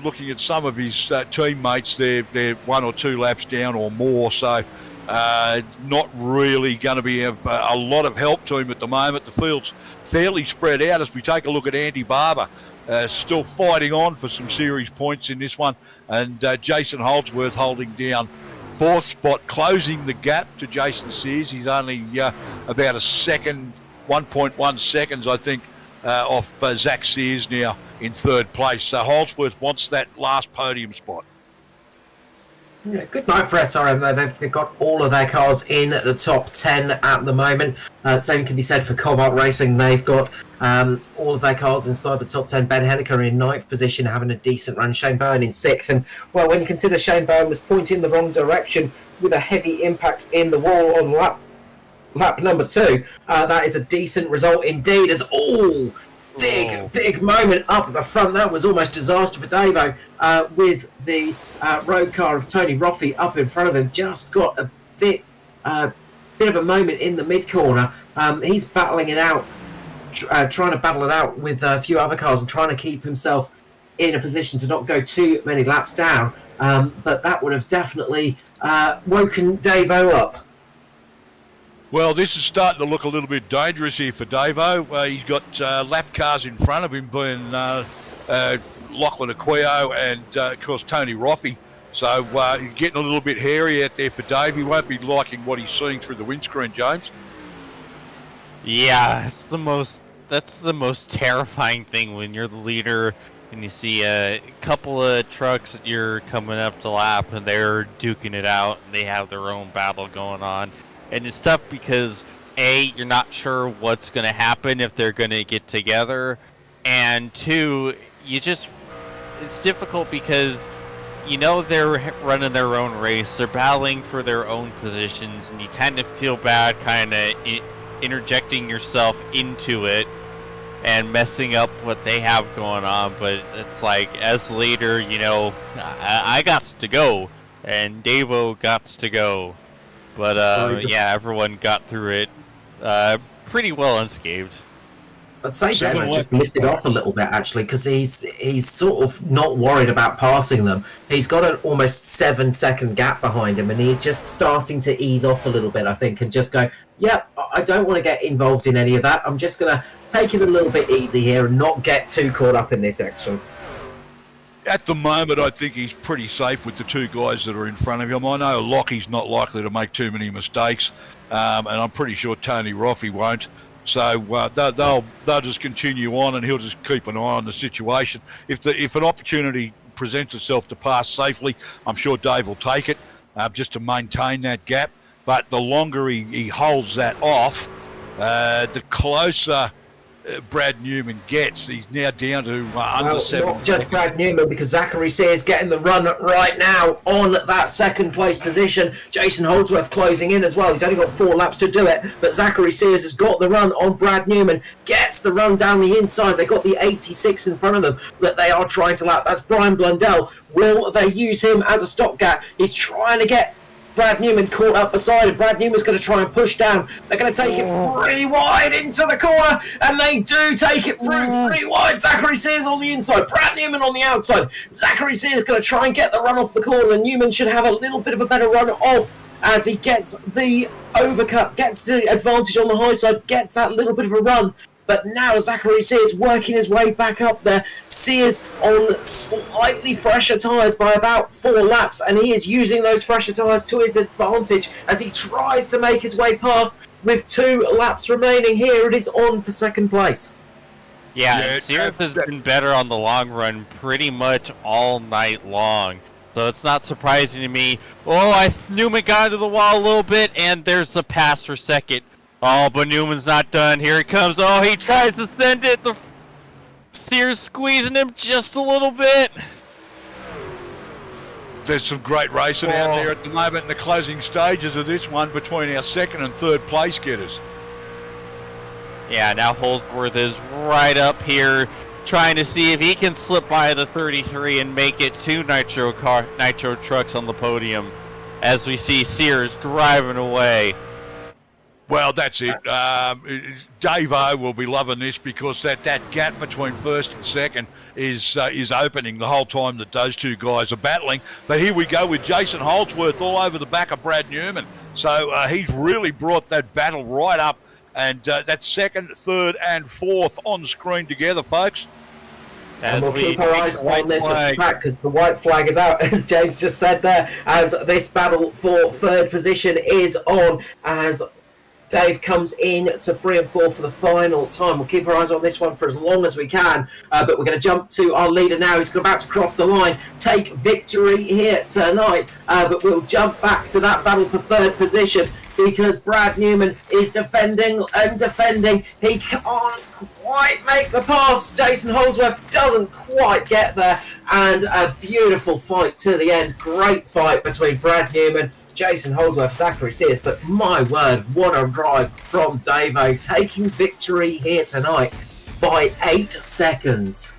looking at some of his teammates, they're 1 or 2 laps down or more, so not really going to be a lot of help to him at the moment. The field's fairly spread out as we take a look at Andy Barber. Still fighting on for some series points in this one, and Jason Holdsworth holding down 4th spot, closing the gap to Jason Sears. He's only about a second, 1.1 seconds, I think, off Zach Sears now in 3rd place. So Holdsworth wants that last podium spot. Yeah, good night for SRM though. They've got all of their cars in the top 10 at the moment. Same can be said for Cobalt Racing. They've got all of their cars inside the top 10. Ben Henniker in 9th position, having a decent run. Shane Bowen in 6th. And, well, when you consider Shane Bowen was pointing the wrong direction with a heavy impact in the wall on lap number 2, that is a decent result indeed. As all big moment up at the front. That was almost disaster for Davo, with the road car of Tony Roffey up in front of him. Just got a bit of a moment in the mid corner. He's battling it out, trying to battle it out with a few other cars and trying to keep himself in a position to not go too many laps down. But that would have definitely woken Davo up. Well, this is starting to look a little bit dangerous here for Davo. He's got lap cars in front of him, being Lachlan Aquio and, of course, Tony Roffey. So getting a little bit hairy out there for Dave. He won't be liking what he's seeing through the windscreen, James. Yeah, that's the most terrifying thing when you're the leader and you see a couple of trucks that you're coming up to lap and they're duking it out and they have their own battle going on. And it's tough because, A, you're not sure what's going to happen if they're going to get together. And 2, it's difficult because you know they're running their own race. They're battling for their own positions. And you kind of feel bad kind of interjecting yourself into it and messing up what they have going on. But it's like, as the leader, you know, I got to go. And Davo got to go. But yeah, everyone got through it pretty well unscathed. I'd say Davo's just lifted off a little bit, actually, because he's sort of not worried about passing them. He's got an almost 7-second gap behind him, and he's just starting to ease off a little bit, I think, and just go, yep, I don't want to get involved in any of that. I'm just going to take it a little bit easy here and not get too caught up in this action. At the moment, I think he's pretty safe with the 2 guys that are in front of him. I know Lockie's not likely to make too many mistakes, and I'm pretty sure Tony Roffey won't. So they'll just continue on, and he'll just keep an eye on the situation. If an opportunity presents itself to pass safely, I'm sure Dave will take it, just to maintain that gap. But the longer he holds that off, the closer Brad Newman gets. He's now down to under 7. Not just Brad Newman, because Zachary Sears getting the run right now on that 2nd place position. Jason Holdsworth closing in as well. He's only got 4 laps to do it, but Zachary Sears has got the run on Brad Newman, gets the run down the inside. They've got the 86 in front of them that they are trying to lap. That's Brian Blundell. Will they use him as a stopgap? He's trying to get Brad Newman caught up beside him. Brad Newman's going to try and push down. They're going to take it 3 wide into the corner, and they do take it through 3 wide. Zachary Sears on the inside, Brad Newman on the outside. Zachary Sears is going to try and get the run off the corner. Newman should have a little bit of a better run off as he gets the overcut, gets the advantage on the high side, gets that little bit of a run. But now Zachary Sears working his way back up there. Sears on slightly fresher tyres by about 4 laps, and he is using those fresher tyres to his advantage as he tries to make his way past with 2 laps remaining. Here it is on for 2nd place. Yeah, Sears has been better on the long run pretty much all night long. So it's not surprising to me. Oh, Newman got into the wall a little bit, and there's the pass for second. Oh, but Newman's not done. Here he comes. Oh, he tries to send it. The Sears squeezing him just a little bit. There's some great racing out there at the moment in the closing stages of this one between our second and third place getters. Yeah, now Holdsworth is right up here trying to see if he can slip by the 33 and make it to Nitro Trucks on the podium as we see Sears driving away. Well, that's it. Dave-O will be loving this because that gap between first and second is opening the whole time that those two guys are battling. But here we go with Jason Holdsworth all over the back of Brad Newman. So he's really brought that battle right up. And that's second, third, and fourth on screen together, folks. And we'll keep our eyes on this track because the white flag is out, as James just said there, as this battle for third position is on, as Dave comes in to 3 and 4 for the final time. We'll keep our eyes on this one for as long as we can, but we're going to jump to our leader now. He's about to cross the line, take victory here tonight, but we'll jump back to that battle for third position because Brad Newman is defending and defending. He can't quite make the pass. Jason Holdsworth doesn't quite get there, and a beautiful fight to the end. Great fight between Brad Newman, Jason Holdsworth, Zachary Sears, but my word, what a drive from Davo, taking victory here tonight by 8 seconds.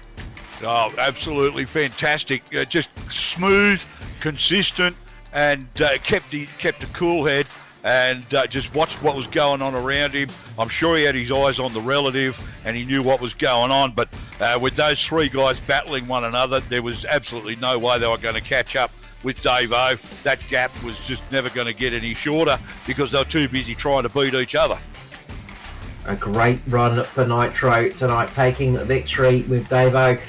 Oh, absolutely fantastic. Just smooth, consistent, and kept a cool head and just watched what was going on around him. I'm sure he had his eyes on the relative and he knew what was going on, but with those three guys battling one another, there was absolutely no way they were going to catch up with Dave-O. That gap was just never going to get any shorter because they were too busy trying to beat each other. A great run for Nitro tonight, taking the victory with Davo.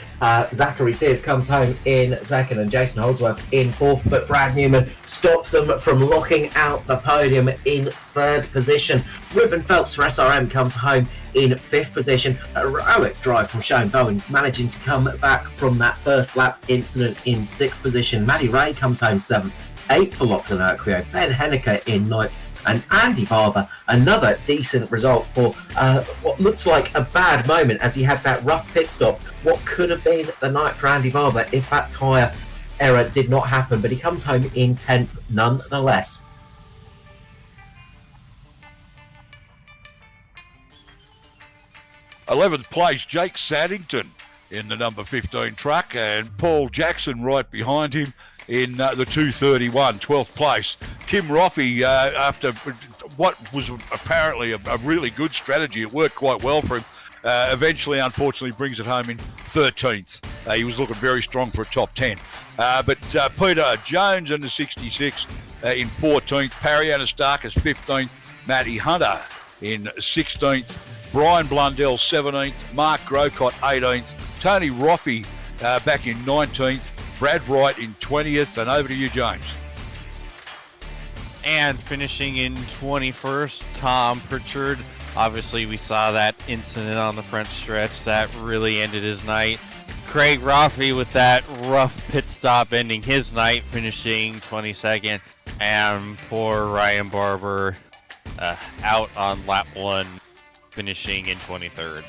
Zachary Sears comes home in second and Jason Holdsworth in fourth, but Brad Newman stops them from locking out the podium in third position. Ruben Phelps for SRM comes home in fifth position. A heroic drive from Shane Bowen, managing to come back from that first lap incident in sixth position. Maddie Ray comes home seventh. Eighth for Lachlan Urquio. Ben Henniker in ninth. And Andy Barber, another decent result for what looks like a bad moment as he had that rough pit stop. What could have been the night for Andy Barber if that tyre error did not happen, but he comes home in 10th nonetheless. th place, Jake Saddington in the number 15 truck, and Paul Jackson right behind him in the 231, 12th place. Kim Roffey, after what was apparently a really good strategy, it worked quite well for him, eventually, unfortunately, brings it home in 13th. He was looking very strong for a top 10. But Peter Jones in the 66 in 14th, Parry Anastakis 15th, Matty Hunter in 16th, Brian Blundell 17th, Mark Grocott 18th, Tony Roffey back in 19th, Brad Wright in 20th, and over to you, James. And finishing in 21st, Tom Pritchard. Obviously, we saw that incident on the front stretch that really ended his night. Craig Roffey with that rough pit stop ending his night, finishing 22nd. And poor Ryan Barber out on lap 1, finishing in 23rd.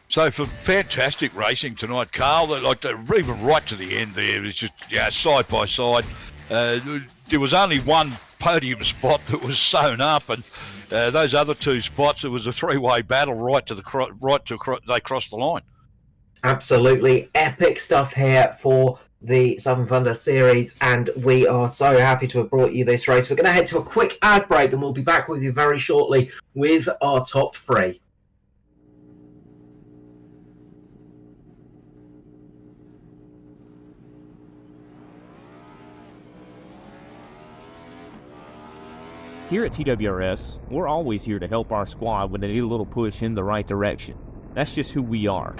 So for fantastic racing tonight, Carl, like even right to the end there, it was just side by side. There was only one podium spot that was sewn up, and those other two spots, it was a three-way battle right to they crossed the line. Absolutely epic stuff here for the Southern Thunder Series, and we are so happy to have brought you this race. We're going to head to a quick ad break, and we'll be back with you very shortly with our top 3. Here at TWRS, we're always here to help our squad when they need a little push in the right direction. That's just who we are.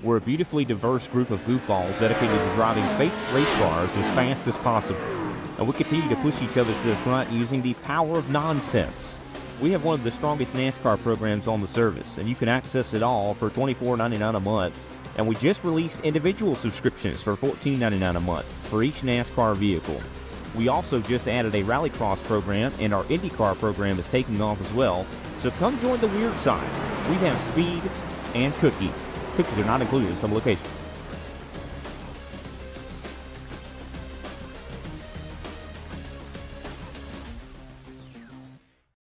We're a beautifully diverse group of goofballs dedicated to driving fake race cars as fast as possible. And we continue to push each other to the front using the power of nonsense. We have one of the strongest NASCAR programs on the service, and you can access it all for $24.99 a month. And we just released individual subscriptions for $14.99 a month for each NASCAR vehicle. We also just added a Rallycross program, and our IndyCar program is taking off as well. So come join the weird side. We have speed and cookies. Cookies are not included in some locations.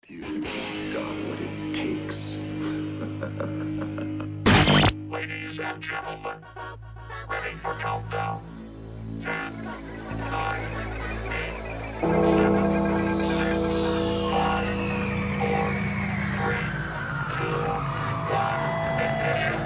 You've got what it takes. Ladies and gentlemen, ready for countdown. 10, 9, 8, 7, 6, 5, 4, 3, 2, 1, ignition.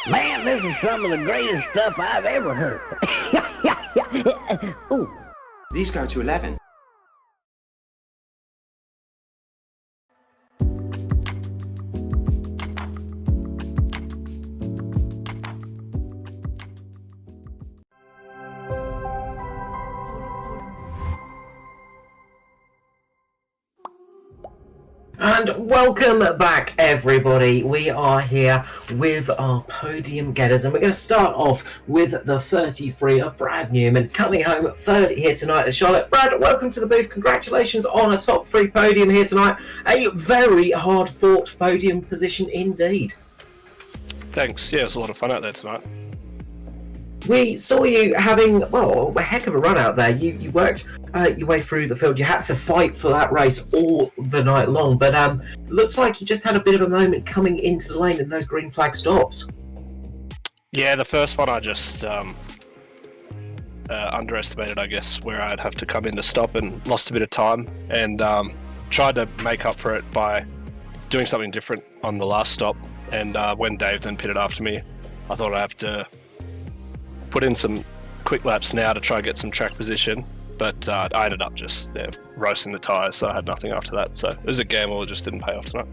Man, this is some of the greatest stuff I've ever heard. Ooh. These go to 11. And welcome back, everybody. We are here with our podium getters, and we're going to start off with the 33 of Brad Newman, coming home third here tonight at Charlotte. Brad, welcome to the booth. Congratulations on a top 3 podium here tonight. A very hard-fought podium position indeed. Thanks. Yeah, it was a lot of fun out there tonight. We saw you having, well, a heck of a run out there. You worked your way through the field. You had to fight for that race all the night long, but looks like you just had a bit of a moment coming into the lane in those green flag stops. Yeah, the first one I just underestimated, I guess, where I'd have to come in to stop and lost a bit of time, and tried to make up for it by doing something different on the last stop. And when Dave then pitted after me, I thought I'd have to put in some quick laps now to try and get some track position, but I ended up just roasting the tyres, so I had nothing after that. So it was a gamble, it just didn't pay off tonight.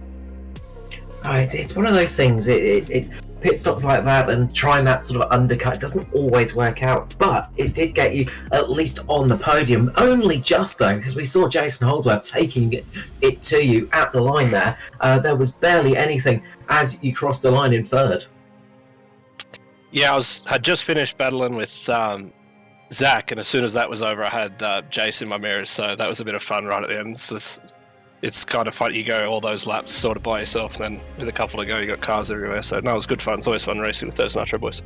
Oh, it's one of those things. It's pit stops like that and trying that sort of undercut doesn't always work out, but it did get you at least on the podium. Only just though, because we saw Jason Holdsworth taking it to you at the line there. There was barely anything as you crossed the line in third. Yeah, had just finished battling with Zach, and as soon as that was over, I had Jace in my mirrors, so that was a bit of fun right at the end. It's kind of fun. You go all those laps sort of by yourself, and then with a couple to go, you got cars everywhere. So no, it was good fun. It's always fun racing with those Nitro boys.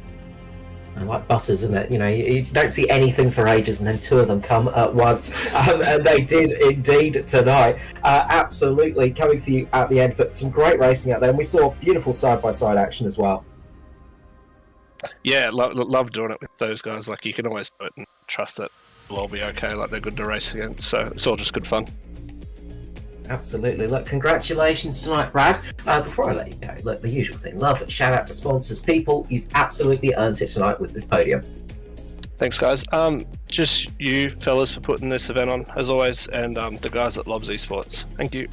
And like buses, isn't it? You know, you don't see anything for ages, and then two of them come at once, and they did indeed tonight. Absolutely coming for you at the end, but some great racing out there, and we saw beautiful side-by-side action as well. Yeah, love doing it with those guys. Like, you can always do it and trust that it'll all be okay. Like, they're good to race against, so it's all just good fun. Absolutely. Look, congratulations tonight, Brad. Before I let you go, look, the usual thing. Love it. Shout out to sponsors. People, you've absolutely earned it tonight with this podium. Thanks, guys. Just you fellas for putting this event on, as always, and the guys at Lobs Esports. Thank you.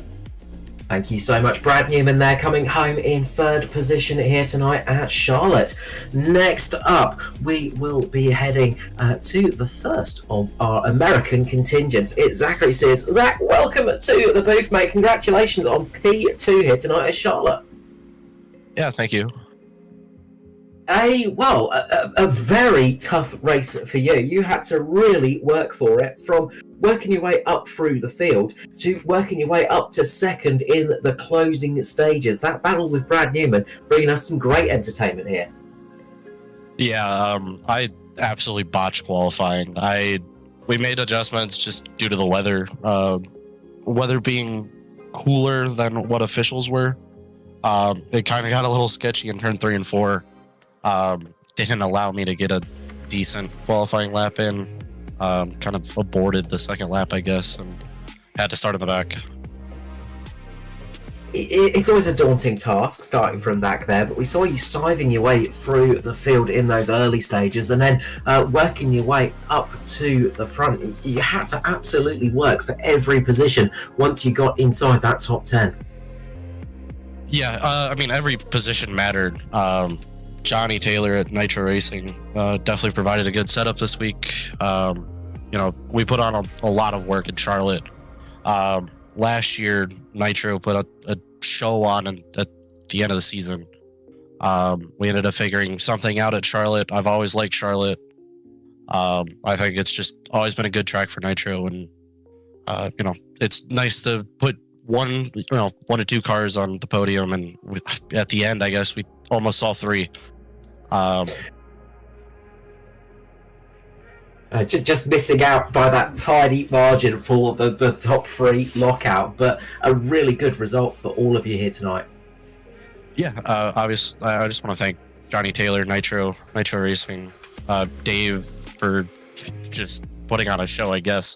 Thank you so much. Brad Newman there, coming home in third position here tonight at Charlotte. Next up, we will be heading to the first of our American contingents. It's Zachary Sears. Zach, welcome to the booth, mate. Congratulations on P2 here tonight at Charlotte. Yeah, thank you. A very tough race for you. You had to really work for it, from working your way up through the field to working your way up to second in the closing stages. That battle with Brad Newman bringing us some great entertainment here. Yeah, I absolutely botched qualifying. We made adjustments just due to the weather. Weather being cooler than what officials were. It kind of got a little sketchy in turn 3 and 4. They didn't allow me to get a decent qualifying lap in. Kind of aborted the second lap, I guess, and had to start in the back. It's always a daunting task starting from back there, but we saw you scything your way through the field in those early stages and then working your way up to the front. You had to absolutely work for every position once you got inside that top 10. Yeah, I mean, every position mattered. Johnny Taylor at Nitro Racing definitely provided a good setup this week. We put on a lot of work in Charlotte. Last year, Nitro put a show on at the end of the season. We ended up figuring something out at Charlotte. I've always liked Charlotte. I think it's just always been a good track for Nitro, and it's nice to put one to two cars on the podium, and at the end, I guess we almost saw three. Just missing out by that tiny margin for the top 3 lockout, but a really good result for all of you here tonight. Yeah, obviously, I just want to thank Johnny Taylor, Nitro Racing, Dave for just putting on a show, I guess.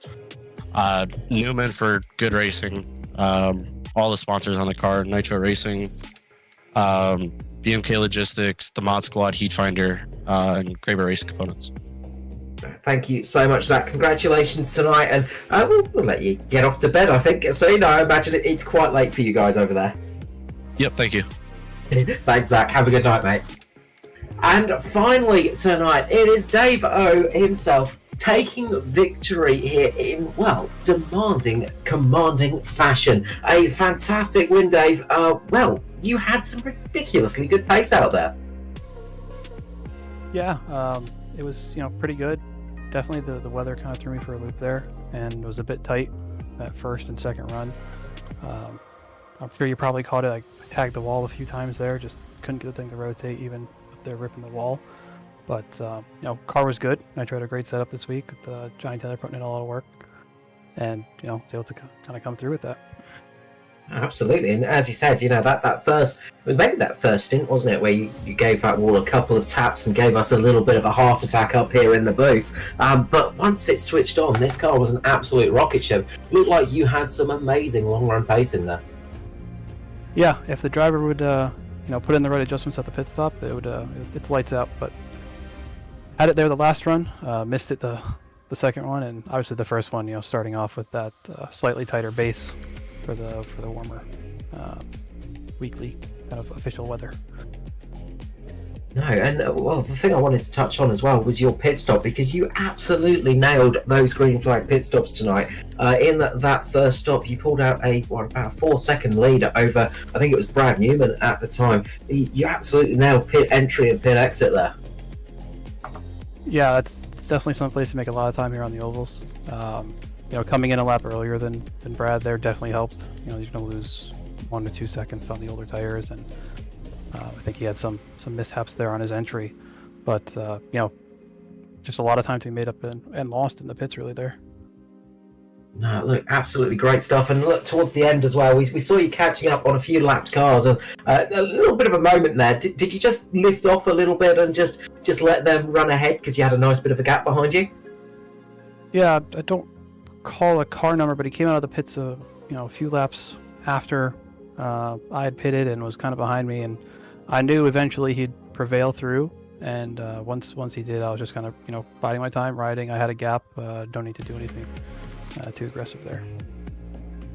Newman for good racing, all the sponsors on the car, Nitro Racing, BMK Logistics, the Mod Squad, Heat Finder, and Kraber Racing Components. Thank you so much, Zach. Congratulations tonight, and we'll let you get off to bed, I think. So, I imagine it's quite late for you guys over there. Yep, thank you. Thanks, Zach. Have a good night, mate. And finally tonight, it is Dave O himself taking victory here in, commanding fashion. A fantastic win, Dave. You had some ridiculously good pace out there. Yeah, it was, pretty good. Definitely the weather kind of threw me for a loop there, and it was a bit tight that first and second run. I'm sure you probably caught it. I tagged the wall a few times there, just couldn't get the thing to rotate even up there ripping the wall. But, car was good. I tried a great setup this week with Johnny Taylor putting in a lot of work, and, was able to kind of come through with that. Absolutely, and as you said, that first, it was maybe that first stint, wasn't it, where you gave that wall a couple of taps and gave us a little bit of a heart attack up here in the booth. But once it switched on, this car was an absolute rocket ship. Looked like you had some amazing long run pace in there. Yeah, if the driver would, put in the right adjustments at the pit stop, it's lights out. But had it there the last run, missed it the second one, and obviously the first one, starting off with that slightly tighter base for the warmer weekly kind of official weather. No, and the thing I wanted to touch on as well was your pit stop, because you absolutely nailed those green flag pit stops tonight. In that first stop, you pulled out about a 4-second lead over, I think it was Brad Newman at the time. You absolutely nailed pit entry and pit exit there. Yeah, it's definitely some place to make a lot of time here on the ovals. Coming in a lap earlier than Brad there definitely helped. You're going to lose 1 to 2 seconds on the older tires, and I think he had some mishaps there on his entry. But, just a lot of time to be made up and lost in the pits really there. No, look, absolutely great stuff. And look, towards the end as well, we saw you catching up on a few lapped cars, and a little bit of a moment there. Did you just lift off a little bit and just let them run ahead because you had a nice bit of a gap behind you? Yeah, I don't call a car number, but he came out of the pits a few laps after I had pitted and was kind of behind me, and I knew eventually he'd prevail through. And once he did, I was just kind of biding my time, riding. I had a gap. Don't need to do anything too aggressive there.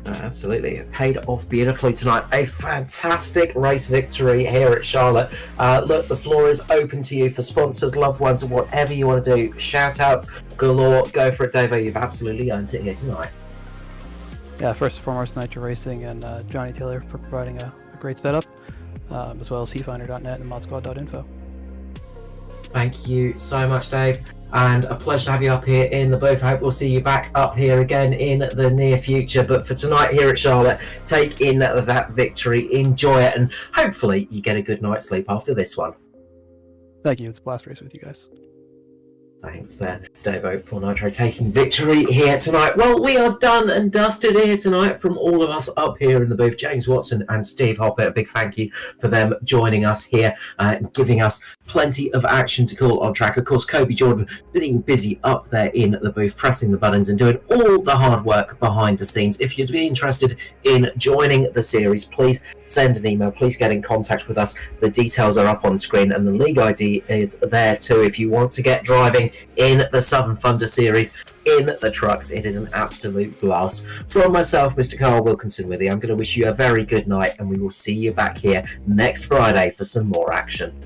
Absolutely, it paid off beautifully tonight. A fantastic race victory here at Charlotte. Look, the floor is open to you for sponsors, loved ones, and whatever you want to do. Shout outs galore. Go for it, Dave. You've absolutely earned it here tonight. Yeah, first and foremost, Nitro Racing and Johnny Taylor for providing a great setup, as well as heatfinder.net and modsquad.info. Thank you so much, Dave, and a pleasure to have you up here in the booth. I hope we'll see you back up here again in the near future. But for tonight here at Charlotte, take in that victory, enjoy it, and hopefully you get a good night's sleep after this one. Thank you. It's a blast race with you guys. Thanks there, Davo, for Nitro taking victory here tonight. Well, we are done and dusted here tonight from all of us up here in the booth. James Watson and Steve Hoppett, a big thank you for them joining us here and giving us plenty of action to call on track. Of course, Kobe Jordan being busy up there in the booth, pressing the buttons and doing all the hard work behind the scenes. If you'd be interested in joining the series, please send an email. Please get in contact with us. The details are up on screen and the league ID is there too if you want to get driving in the Southern Thunder Series in the trucks. It is an absolute blast. From myself, Mr. Carl Wilkinson with you, I'm going to wish you a very good night and we will see you back here next Friday for some more action.